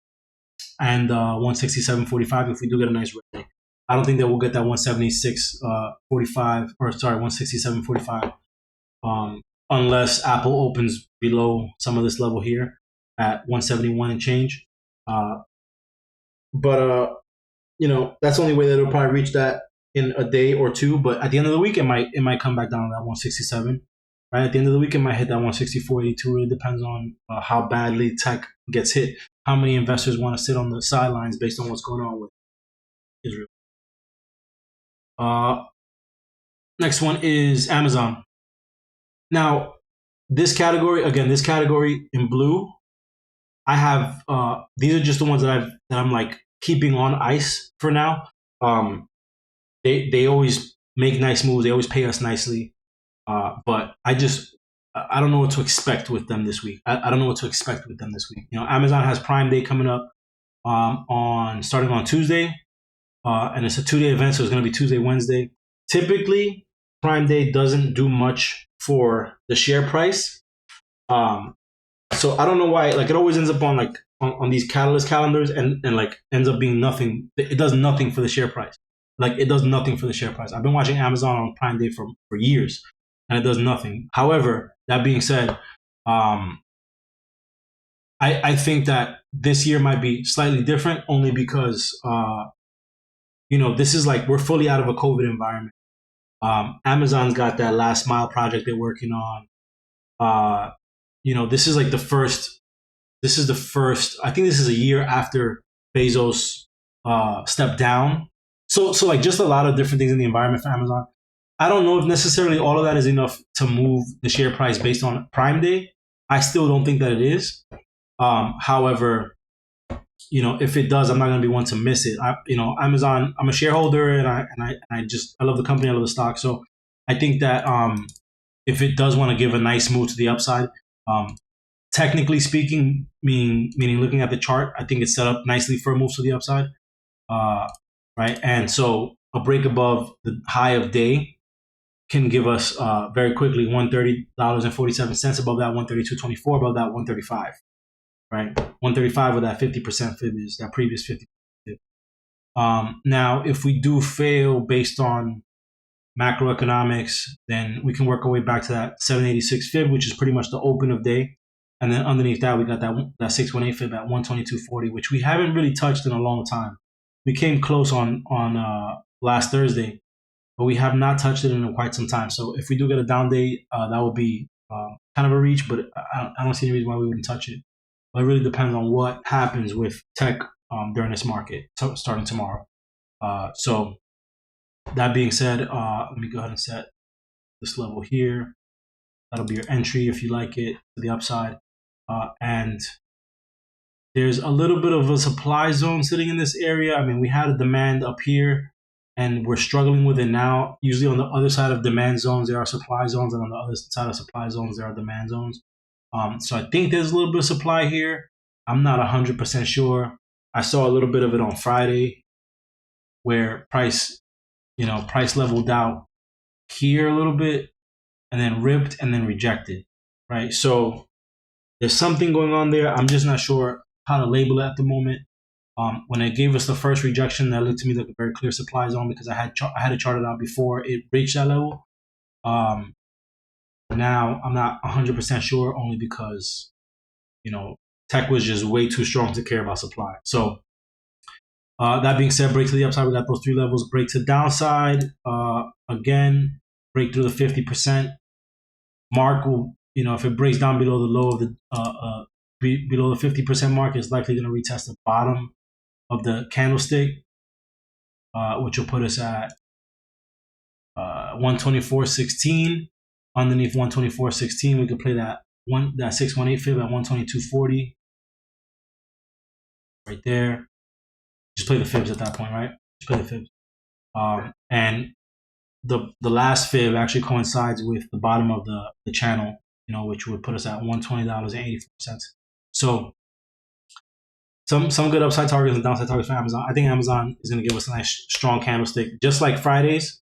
and 167.45 if we do get a nice red day. I don't think that we'll get that 176.45, or sorry, 167.45, unless Apple opens below some of this level here at 171 and change. But that's the only way that it'll probably reach that in a day or two. But at the end of the week, it might come back down to that 167. Right at the end of the week, it might hit that 164.82. Really depends on how badly tech gets hit. how many investors want to sit on the sidelines based on what's going on with Israel. Next one is Amazon. Now, this category in blue, I have these are just the ones that I'm like keeping on ice for now. They always make nice moves. They always pay us nicely. But I don't know what to expect with them this week. I don't know what to expect with them this week. Amazon has Prime Day coming up starting on Tuesday, and it's a 2-day event, so it's going to be Tuesday, Wednesday. Typically, Prime Day doesn't do much for the share price. So I don't know why. Like, it always ends up on these catalyst calendars and like ends up being nothing. It does nothing for the share price. Like, it does nothing for the share price. I've been watching Amazon on Prime Day for years, and it does nothing. However, that being said, I think that this year might be slightly different, only because this is like we're fully out of a COVID environment. Amazon's got that last mile project they're working on. This is like the first. This is the first. I think this is a year after Bezos stepped down. So like just a lot of different things in the environment for Amazon. I don't know if necessarily all of that is enough to move the share price based on Prime Day. I still don't think that it is. However, if it does, I'm not going to be one to miss it. Amazon, I'm a shareholder, and I love the company, I love the stock. So I think that if it does want to give a nice move to the upside, technically speaking, meaning looking at the chart, I think it's set up nicely for a move to the upside. Right, and so a break above the high of day can give us very quickly $130.47 above that, $132.24 above that, $135. Right, 135 with that 50% fib is that previous 50% fib. Now, if we do fail based on macroeconomics, then we can work our way back to that 786 fib, which is pretty much the open of day. And then underneath that, we got that 618 fib at 122.40, which we haven't really touched in a long time. We came close on last Thursday, but we have not touched it in quite some time. So if we do get a down day, that would be kind of a reach, but I don't see any reason why we wouldn't touch it. But it really depends on what happens with tech during this market starting tomorrow. So that being said, let me go ahead and set this level here. That'll be your entry if you like it to the upside. And there's a little bit of a supply zone sitting in this area. I mean, we had a demand up here, and we're struggling with it now. Usually on the other side of demand zones, there are supply zones, and on the other side of supply zones, there are demand zones. So I think there's a little bit of supply here. I'm not 100% sure. I saw a little bit of it on Friday, where price leveled out here a little bit, and then ripped and then rejected, right? So there's something going on there. I'm just not sure how to label it at the moment. When it gave us the first rejection, that looked to me like a very clear supply zone because I had it charted out before it reached that level. Now I'm not 100% sure, only because tech was just way too strong to care about supply. So that being said, break to the upside, we got those three levels. Break to the downside, again, break through the 50% mark. Will, if it breaks down below the low of the below the 50% mark, it's likely going to retest the bottom of the candlestick, which will put us at 124.16. Underneath 124.16, we could play that 618 fib at 122.40 right there. Just play the fibs at that point, right? Just play the fibs. And the last fib actually coincides with the bottom of the channel, which would put us at $120.84. So some good upside targets and downside targets for Amazon. I think Amazon is going to give us a nice strong candlestick, just like Fridays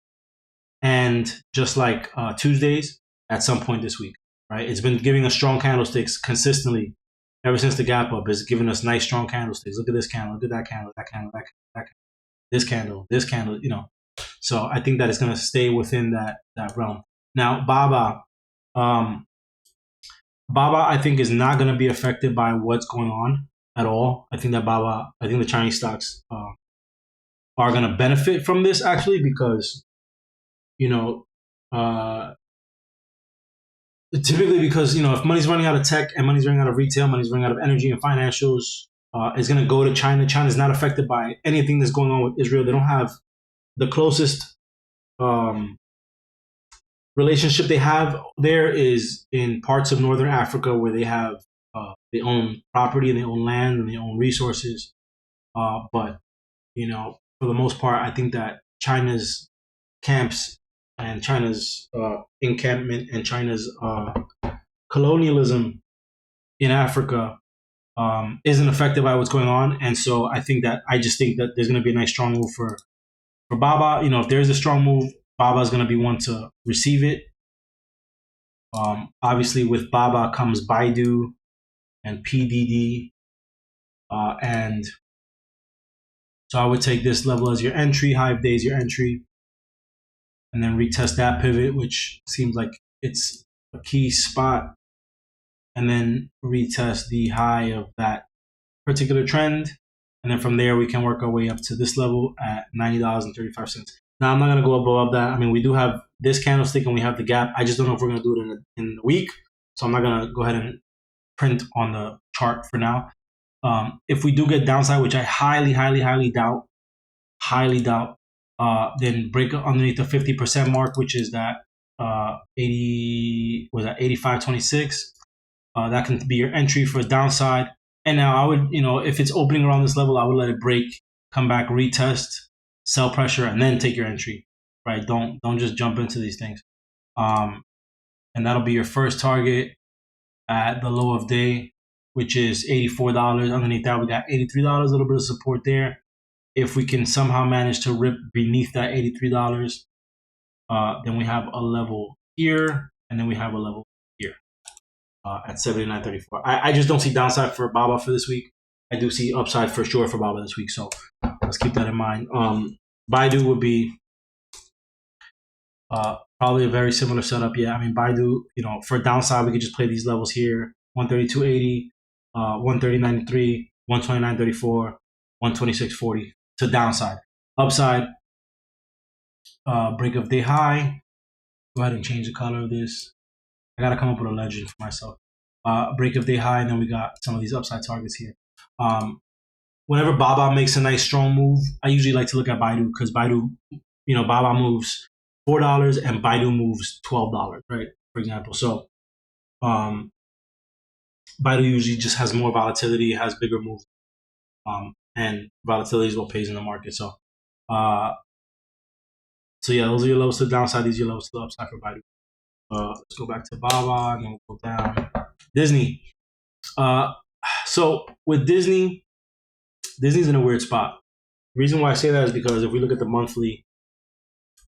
and just like Tuesdays at some point this week, right? It's been giving us strong candlesticks consistently ever since the gap up. It's giving us nice strong candlesticks. Look at this candle, look at that candle, that candle, that candle, this candle, So I think that it's going to stay within that realm. Now, Baba, I think is not going to be affected by what's going on at all. I think the Chinese stocks are going to benefit from this actually because, typically because, if money's running out of tech and money's running out of retail, money's running out of energy and financials, is going to go to China. China is not affected by anything that's going on with Israel. They don't have the closest relationship they have there is in parts of northern Africa where they have they own property and they own land and they own resources. But for the most part, I think that China's camps and China's encampment and China's colonialism in Africa isn't affected by what's going on. And so I just think that there's going to be a nice strong move for Baba. If there's a strong move, Baba is going to be one to receive it. Obviously, with Baba comes Baidu and PDD. And so I would take this level as your entry, high of days your entry, and then retest that pivot, which seems like it's a key spot, and then retest the high of that particular trend. And then from there, we can work our way up to this level at $90.35. Now, I'm not going to go above that. I mean, we do have this candlestick and we have the gap. I just don't know if we're going to do it in a week. So I'm not going to go ahead and print on the chart for now. If we do get downside, which I highly doubt, then break underneath the 50% mark, which is that 85.26. That can be your entry for downside. And now I would, if it's opening around this level, I would let it break, come back, retest, sell pressure, and then take your entry. Right? Don't just jump into these things. And that'll be your first target at the low of day, which is $84. Underneath that, we got $83, a little bit of support there. If we can somehow manage to rip beneath that $83, then we have a level here, and then we have a level here at $79.34. I just don't see downside for Baba for this week. I do see upside for sure for Baba this week, so let's keep that in mind. Baidu would be probably a very similar setup. Yeah, I mean, Baidu, for downside, we could just play these levels here: 132.80, 130.93, 129.34, 126.40 to downside. Upside, break of day high. Go ahead and change the color of this. I gotta come up with a legend for myself. Break of day high, and then we got some of these upside targets here. Whenever Baba makes a nice strong move, I usually like to look at Baidu because Baidu, Baba moves $4 and Baidu moves $12, right? For example. So Baidu usually just has more volatility, has bigger moves. And volatility is what pays in the market. So yeah, those are your lows to the downside, these are your lows to the upside for Baidu. Let's go back to Baba and then we'll go down. Disney. So with Disney's in a weird spot. The reason why I say that is because if we look at the monthly,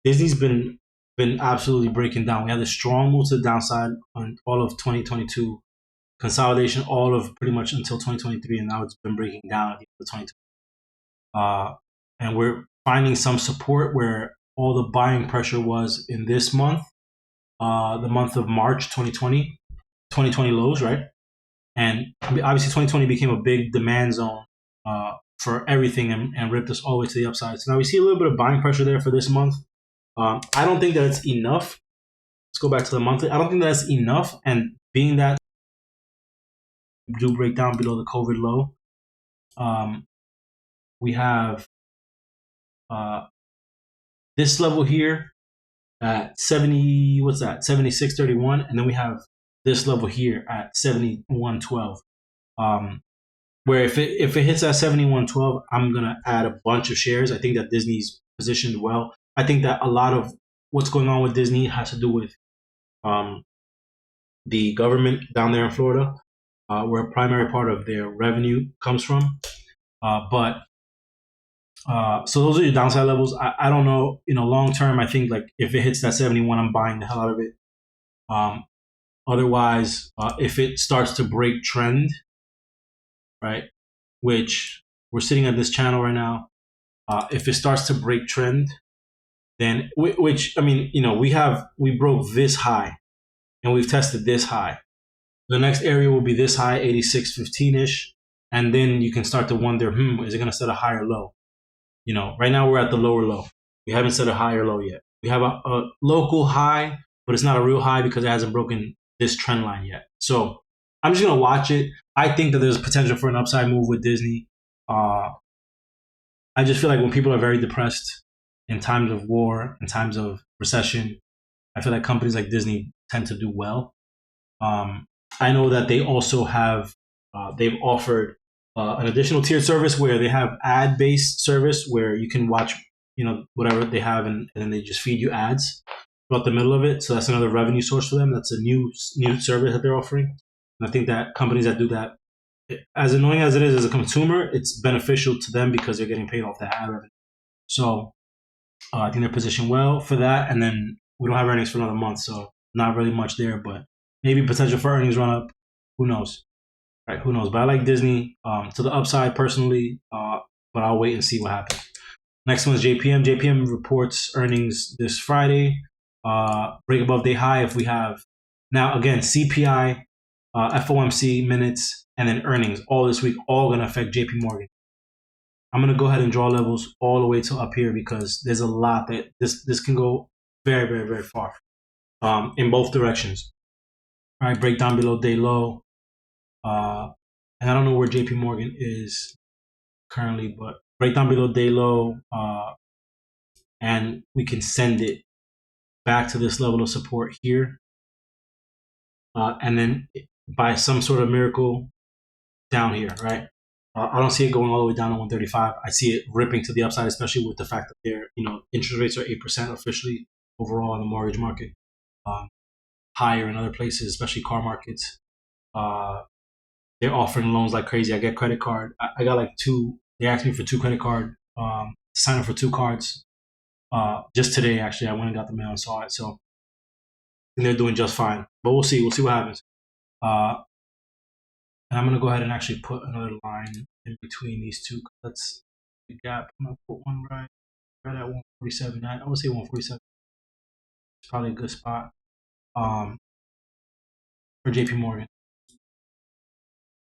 Disney's been absolutely breaking down. We had a strong move to the downside on all of 2022, consolidation all of pretty much until 2023, and now it's been breaking down at the end of 2020. And we're finding some support where all the buying pressure was in this month, the month of March 2020 lows, right? And obviously 2020 became a big demand zone for everything and ripped us all the way to the upside. So now we see a little bit of buying pressure there for this month. I don't think that it's enough. Let's go back to the monthly. I don't think that's enough. And being that we do break down below the COVID low, we have this level here at 70, what's that? 76.31. And then we have this level here at 71.12. Where if it hits at 71.12, I'm going to add a bunch of shares. I think that Disney's positioned well. I think that a lot of what's going on with Disney has to do with the government down there in Florida, where a primary part of their revenue comes from. So those are your downside levels. I don't know, long term, I think like if it hits that 71, I'm buying the hell out of it. Otherwise, if it starts to break trend, right, which we're sitting at this channel right now, if it starts to break trend, then which I mean, we broke this high and we've tested this high. The next area will be this high, 86.15-ish, and then you can start to wonder, is it going to set a higher low? Right now we're at the lower low. We haven't set a higher low yet. We have a local high, but it's not a real high because it hasn't broken this trend line yet. So I'm just gonna watch it. I think that there's potential for an upside move with Disney. Uh, I just feel like when people are very depressed in times of war, in times of recession, I feel like companies like Disney tend to do well. Um, I know that they also have they've offered an additional tiered service where they have ad based service where you can watch whatever they have and then they just feed you ads throughout the middle of it. So that's another revenue source for them. That's a new service that they're offering. And I think that companies that do that, as annoying as it is as a consumer, it's beneficial to them because they're getting paid off that ad revenue. So I think they're positioned well for that. And then we don't have earnings for another month, so not really much there, but maybe potential for earnings run up. Who knows? Right? Who knows? But I like Disney to the upside personally, but I'll wait and see what happens. Next one is JPM. JPM reports earnings this Friday. Break above day high if we have now again CPI, FOMC minutes, and then earnings all this week, all going to affect JP Morgan. I'm gonna go ahead and draw levels all the way to up here because there's a lot that this can go very very very far in both directions. All right, break down below day low, and I don't know where J.P. Morgan is currently, but break down below day low, and we can send it back to this level of support here, and then by some sort of miracle down here, right? I don't see it going all the way down to 135. I see it ripping to the upside, especially with the fact that their interest rates are 8% officially overall in the mortgage market, um, higher in other places, especially car markets. Uh, they're offering loans like crazy. I get credit card. I got like two. They asked me for two credit card. Sign up for two cards. Just today, actually, I went and got the mail and saw it. So they're doing just fine. But we'll see. We'll see what happens. Uh, and I'm gonna go ahead and actually put another line in between these two. That's the gap. I'm gonna put one right at 147. I would say 147 is probably a good spot for JP Morgan.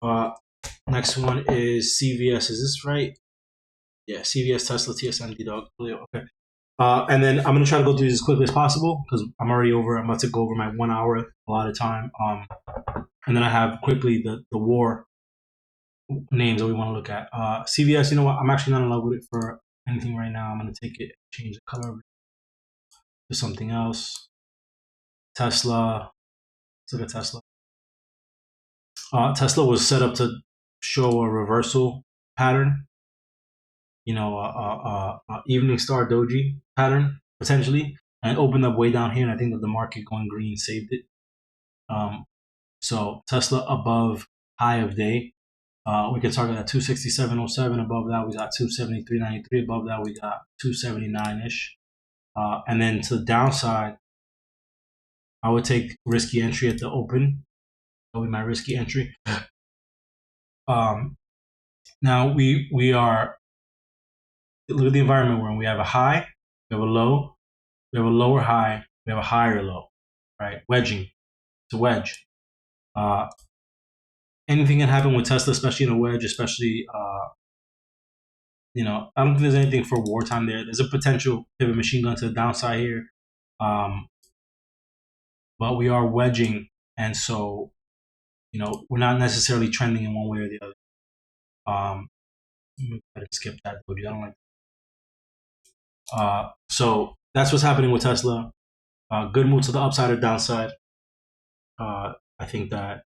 Uh, next one is CVS. Is this right? Yeah, CVS, Tesla, TSMD, dog. Okay. And then I'm gonna try to go through these as quickly as possible because I'm already over. I'm about to go over my 1 hour a lot of time. And then I have quickly the war names that we want to look at. CVS, you know what? I'm actually not in love with it for anything right now. I'm gonna take it, change the color to something else. Tesla. Let's look at Tesla. Tesla was set up to show a reversal pattern. Evening star doji pattern potentially, and opened up way down here. And I think that the market going green saved it. So Tesla above high of day. We can target at 267.07. Above that, we got 273.93. Above that, we got 279 ish. And then to the downside, I would take risky entry at the open. That would be my risky entry. Now we are look at the environment we're in. We have a high, we have a low, we have a lower high, we have a higher low, right? Wedging. It's a wedge. Uh, Anything can happen with Tesla, especially in a wedge, especially, I don't think there's anything for wartime there. There's a potential pivot machine gun to the downside here. But we are wedging. And so, we're not necessarily trending in one way or the other. Let me skip that. I don't like so that's what's happening with Tesla. Good move to the upside or downside. I think that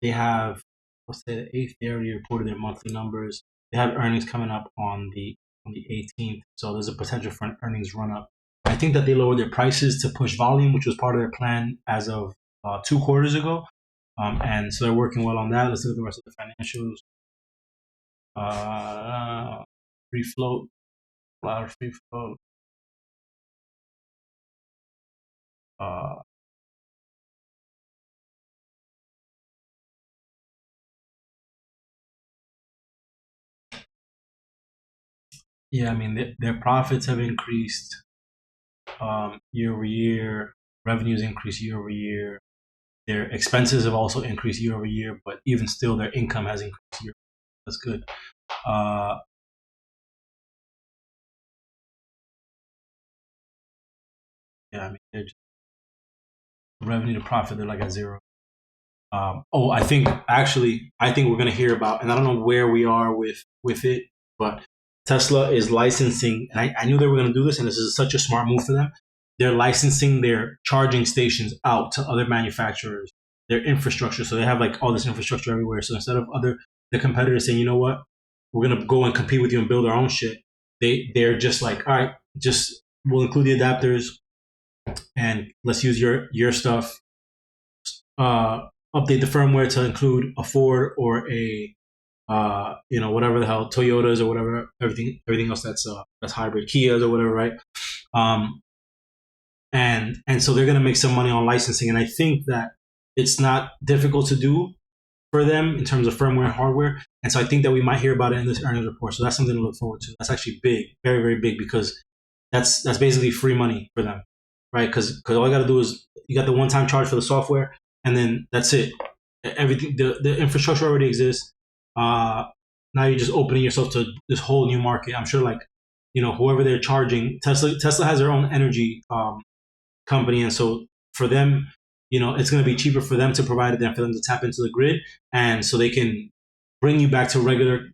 they have, let's say the 8th, they already reported their monthly numbers. They have earnings coming up on the 18th, so there's a potential for an earnings run up. I think that they lowered their prices to push volume, which was part of their plan as of 2 quarters ago, and so they're working well on that. Let's look at the rest of the financials. Free float, a lot of free float. Yeah, I mean their profits have increased year over year. Revenues increased year over year. Their expenses have also increased year over year, but even still, their income has increased year. That's good. Uh, yeah, I mean, revenue to profit, they're like at zero. I think we're going to hear about, and I don't know where we are with it, but Tesla is licensing, and I knew they were going to do this, and this is such a smart move for them. They're licensing their charging stations out to other manufacturers, their infrastructure. So they have like all this infrastructure everywhere. So instead of the competitors saying, you know what, we're going to go and compete with you and build our own shit, they're just like, all right, just we'll include the adapters and let's use your stuff. Update the firmware to include a Ford or a whatever the hell Toyotas or whatever, everything else that's hybrid, Kias or whatever, right? Um, and so they're gonna make some money on licensing, and I think that it's not difficult to do for them in terms of firmware and hardware. And so I think that we might hear about it in this earnings report. So that's something to look forward to. That's actually big, very, very big, because that's basically free money for them, right? Because all you got to do is you got the one-time charge for the software, and then that's it. Everything, the infrastructure already exists. Now you're just opening yourself to this whole new market. I'm sure, like, whoever they're charging, Tesla has their own energy company, and so for them, it's going to be cheaper for them to provide it than for them to tap into the grid, and so they can bring you back to regular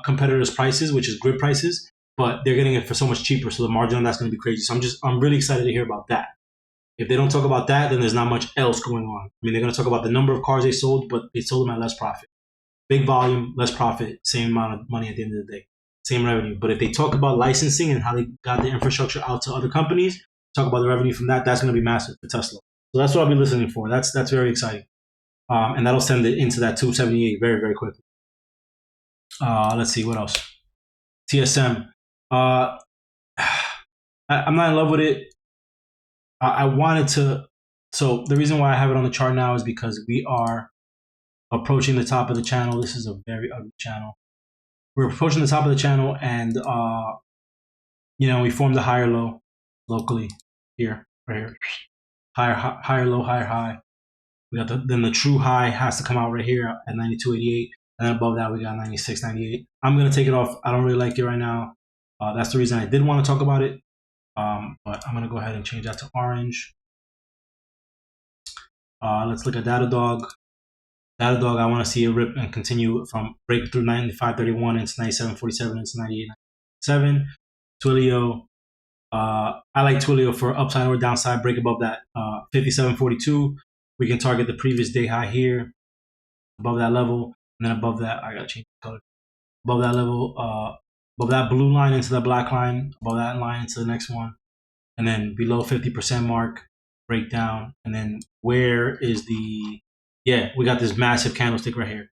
competitors' prices, which is grid prices, but they're getting it for so much cheaper. So the margin on that's going to be crazy. So I'm really excited to hear about that. If they don't talk about that, then there's not much else going on. I mean, they're going to talk about the number of cars they sold, but they sold them at less profit. Big volume, less profit, same amount of money at the end of the day, same revenue. But if they talk about licensing and how they got the infrastructure out to other companies, talk about the revenue from that, that's going to be massive for Tesla. So that's what I'll be listening for. That's very exciting. And that'll send it into that 278 very, very quickly. Let's see, what else? TSM. I'm not in love with it. I wanted to. So the reason why I have it on the chart now is because we are approaching the top of the channel. This is a very ugly channel. We're approaching the top of the channel, and we formed a higher low locally here, right here. Higher low, higher high. We got then the true high has to come out right here at 92.88, and then above that we got 96.98. I'm gonna take it off. I don't really like it right now. That's the reason I did want to talk about it. But I'm gonna go ahead and change that to orange. Let's look at Datadog. Datadog, I want to see a rip and continue from break through 95.31 into 97.47 into 98.97. Twilio. I like Twilio for upside or downside. Break above that 57.42. We can target the previous day high here, above that level, and then above that, I gotta change the color. Above that level, above that blue line into the black line, above that line into the next one, and then below 50% mark, breakdown, and then where is the? Yeah, we got this massive candlestick right here.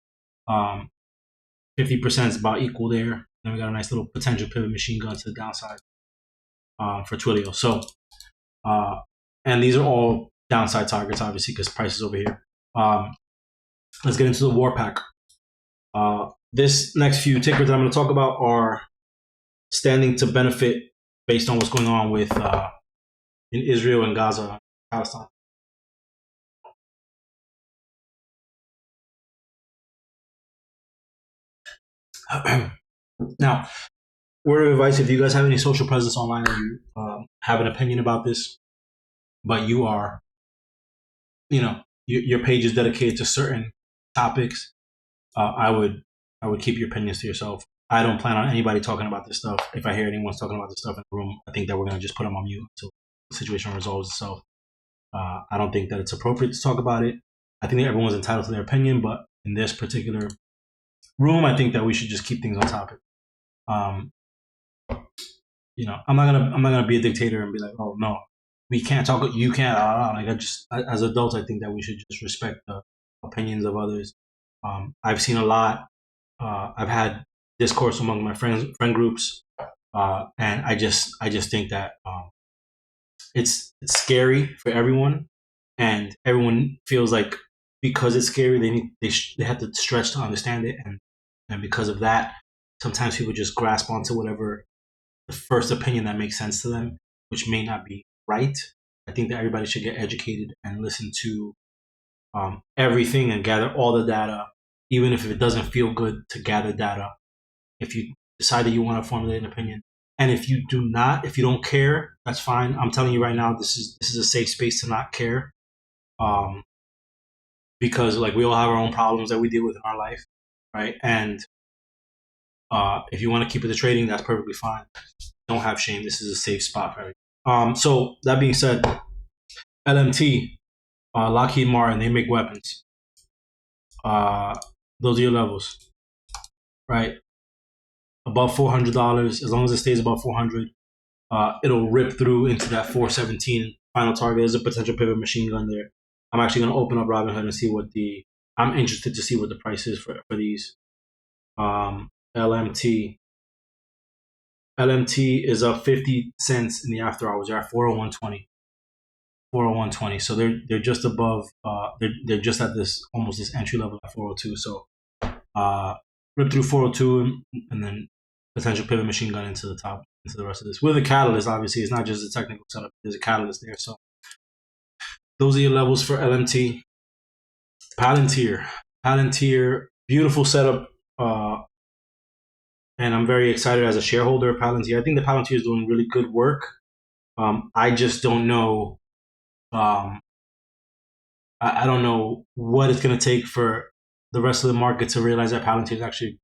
50% is about equal there. Then we got a nice little potential pivot machine gun to the downside for Twilio. So, and these are all downside targets, obviously, because price is over here. Let's get into the war pack. This next few tickers that I'm going to talk about are standing to benefit based on what's going on with in Israel and Gaza, Palestine. Now, word of advice: if you guys have any social presence online and you have an opinion about this, but you are, your page is dedicated to certain topics, I would keep your opinions to yourself. I don't plan on anybody talking about this stuff. If I hear anyone's talking about this stuff in the room, I think that we're going to just put them on mute until the situation resolves itself. I don't think that it's appropriate to talk about it. I think that everyone's entitled to their opinion, but in this particular room, I think that we should just keep things on topic. I'm not gonna be a dictator and be like, oh no, we can't talk. You can't. Like as adults, I think that we should just respect the opinions of others. I've seen a lot. I've had discourse among my friend groups, and I just think that it's scary for everyone, and everyone feels like because it's scary, they have to stretch to understand it, and because of that, sometimes people just grasp onto whatever the first opinion that makes sense to them, which may not be right. I think that everybody should get educated and listen to everything and gather all the data, even if it doesn't feel good to gather data. If you decide that you want to formulate an opinion, and if you don't care, that's fine. I'm telling you right now, this is a safe space to not care. because like we all have our own problems that we deal with in our life, right? And if you want to keep it to trading, that's perfectly fine. Don't have shame. This is a safe spot for everyone. So that being said, LMT, Lockheed Martin, they make weapons. Those are your levels, right? Above $400, as long as it stays above 400, it'll rip through into that 417 final target. There's a potential pivot machine gun there. I'm actually going to open up Robinhood and see what I'm interested to see what the price is for these. LMT. LMT is up 50 cents in the after hours. They're at 401.20. 401.20. So they're just above. They're just at this almost this entry level at 402. So rip through 402 and then potential pivot machine gun into the top, into the rest of this. With a catalyst, obviously, it's not just a technical setup. There's a catalyst there. So those are your levels for LMT. Palantir, beautiful setup. And I'm very excited as a shareholder of Palantir. I think the Palantir is doing really good work. I just don't know. I don't know what it's going to take for the rest of the market to realize that Palantir is actually,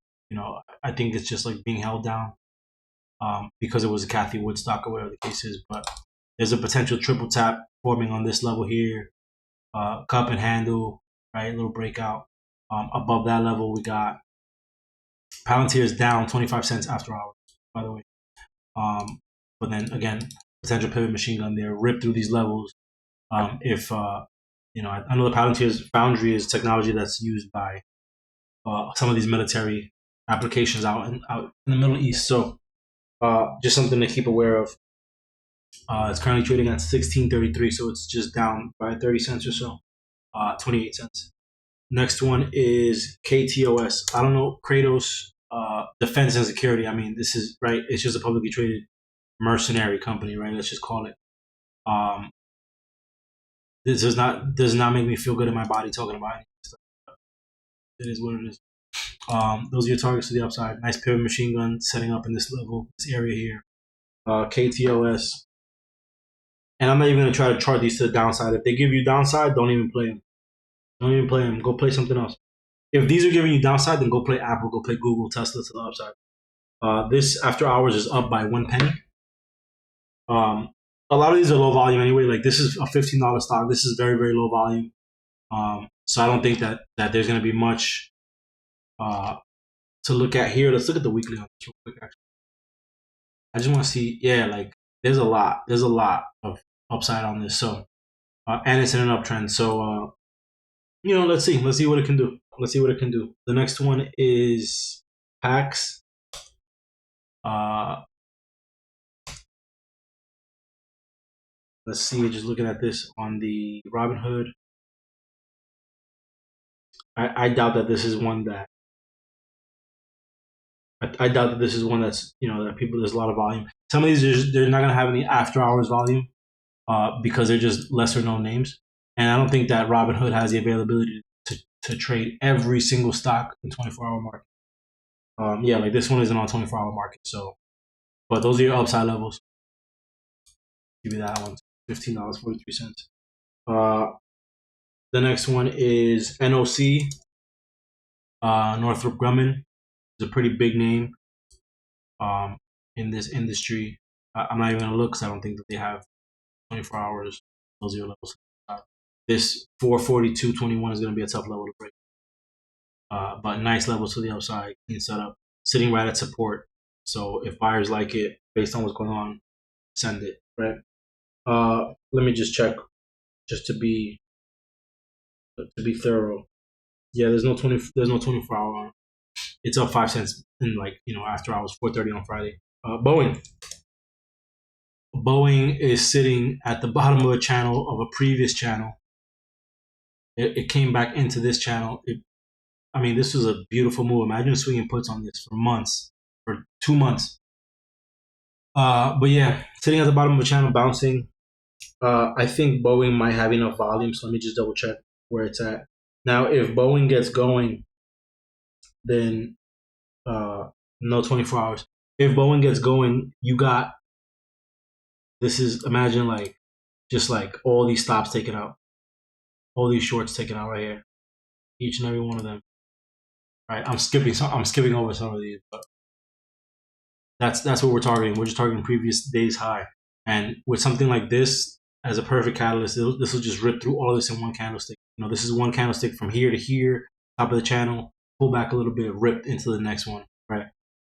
I think it's just like being held down because it was a Kathy Wood stock or whatever the case is. But there's a potential triple tap forming on this level here. Cup and handle, right? A little breakout. Above that level, we got Palantir is down 25 cents after hours, by the way. But then again, potential pivot machine gun there, rip through these levels. I know the Palantir's Foundry is technology that's used by some of these military applications out in the Middle East. So just something to keep aware of. It's currently trading at 16.33, so it's just down by 30 cents or so, 28 cents. Next one is KTOS. I don't know, Kratos Defense and Security. I mean, this is right. It's just a publicly traded mercenary company, right? Let's just call it. This does not make me feel good in my body talking about it. It is what it is. Those are your targets to the upside. Nice pivot machine gun setting up in this level, this area here. KTOS. And I'm not even going to try to chart these to the downside. If they give you downside, don't even play them. Don't even play them. Go play something else. If these are giving you downside, then go play Apple, go play Google, Tesla to the upside. This after hours is up by 1 penny. A lot of these are low volume anyway. Like this is a $15 stock. This is very, very low volume. So I don't think that there's going to be much to look at here. Let's look at the weekly on this real quick, actually. I just want to see, like there's a lot of upside on this. So, and it's in an uptrend. So, let's see what it can do. The next one is PAX. Let's see, just looking at this on the Robinhood. I doubt that this is one that I doubt that this is one that's that people, there's a lot of volume. Some of these they're not gonna have any after hours volume because they're just lesser known names, and I don't think that Robinhood has the availability to trade every single stock in 24-hour market. Like this one isn't on 24-hour market. So, but those are your upside levels. Give me that one. $15.43. The next one is NOC. Northrop Grumman. It's a pretty big name in this industry. I'm not even going to look because I don't think that they have 24 hours. Those are your levels. This 442.21 is going to be a tough level to break. But nice levels to the upside. Clean setup. Sitting right at support. So if buyers like it, based on what's going on, send it, right? Let me just check just to be thorough. Yeah, there's no 24 hour on. It's up 5 cents in after hours, 4:30 on Friday. Boeing is sitting at the bottom of a channel of a previous channel. It came back into this channel. This was a beautiful move. Imagine swinging puts on this for 2 months. But yeah, sitting at the bottom of a channel, bouncing. I think Boeing might have enough volume, so let me just double check where it's at. Now, if Boeing gets going, then no 24 hours. If Boeing gets going, imagine just all these stops taken out, all these shorts taken out right here. each and every one of them. Right, I'm skipping over some of these, but that's what we're targeting. We're just targeting previous day's high, and with something like this as a perfect catalyst, this will just rip through all of this in one candlestick. This is one candlestick from here to here, top of the channel, pull back a little bit, rip into the next one, right?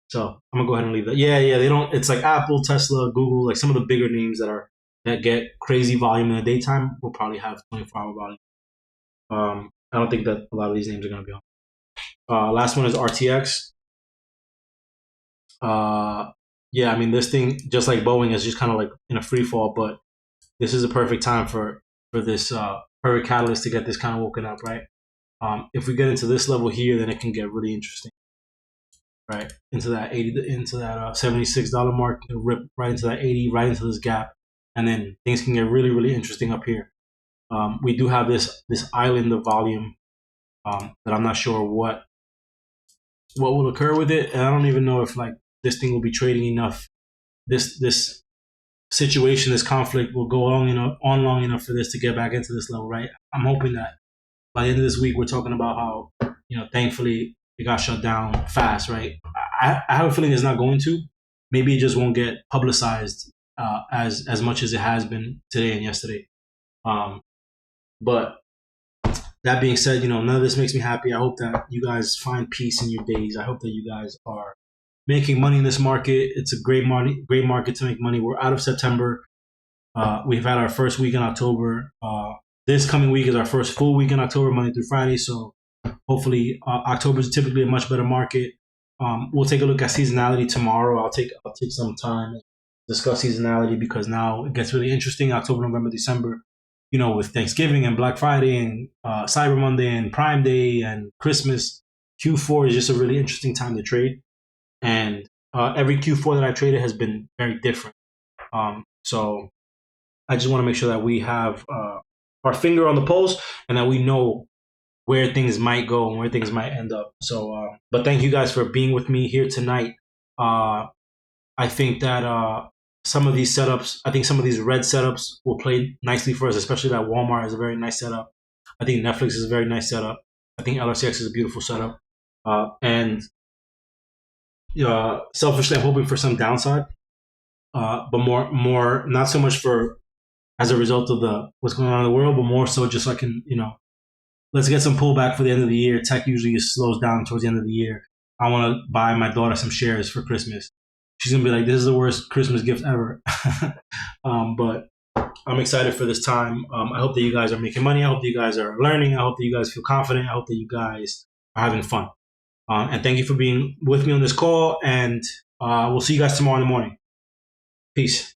So I'm gonna go ahead and leave that. Yeah, they don't. It's like Apple, Tesla, Google, like some of the bigger names that get crazy volume in the daytime will probably have 24-hour volume. I don't think that a lot of these names are gonna be on. Last one is RTX. Yeah, I mean, this thing, just like Boeing, is just kind of like in a free fall, but this is a perfect time for this perfect catalyst to get this kind of woken up, right? If we get into this level here, then it can get really interesting, right? Into that $76 mark, rip right into that 80, right into this gap, and then things can get really, really interesting up here. We do have this island of volume that I'm not sure what will occur with it, and I don't even know if like this thing will be trading enough. This situation, this conflict will go long enough for this to get back into this level, right? I'm hoping that by the end of this week, we're talking about how, thankfully it got shut down fast, right? I have a feeling it's not going to. Maybe it just won't get publicized as much as it has been today and yesterday. But that being said, none of this makes me happy. I hope that you guys find peace in your days. I hope that you guys are making money in this market. It's a great market to make money. We're out of September. We've had our first week in October. This coming week is our first full week in October, Monday through Friday. So hopefully October is typically a much better market. We'll take a look at seasonality tomorrow. I'll take some time to discuss seasonality because now it gets really interesting. October, November, December, with Thanksgiving and Black Friday and Cyber Monday and Prime Day and Christmas. Q4 is just a really interesting time to trade. And every Q4 that I traded has been very different. So I just want to make sure that we have our finger on the pulse and that we know where things might go and where things might end up. So, but thank you guys for being with me here tonight. I think that some of these setups, I think some of these red setups will play nicely for us, especially that Walmart is a very nice setup. I think Netflix is a very nice setup. I think LRCX is a beautiful setup. And selfishly, I'm hoping for some downside, but more not so much for as a result of what's going on in the world, but more so just so I can, let's get some pullback for the end of the year. Tech usually just slows down towards the end of the year. I want to buy my daughter some shares for Christmas. She's gonna be like, "This is the worst Christmas gift ever." But I'm excited for this time. I hope that you guys are making money. I hope that you guys are learning. I hope that you guys feel confident. I hope that you guys are having fun. And thank you for being with me on this call. And we'll see you guys tomorrow in the morning. Peace.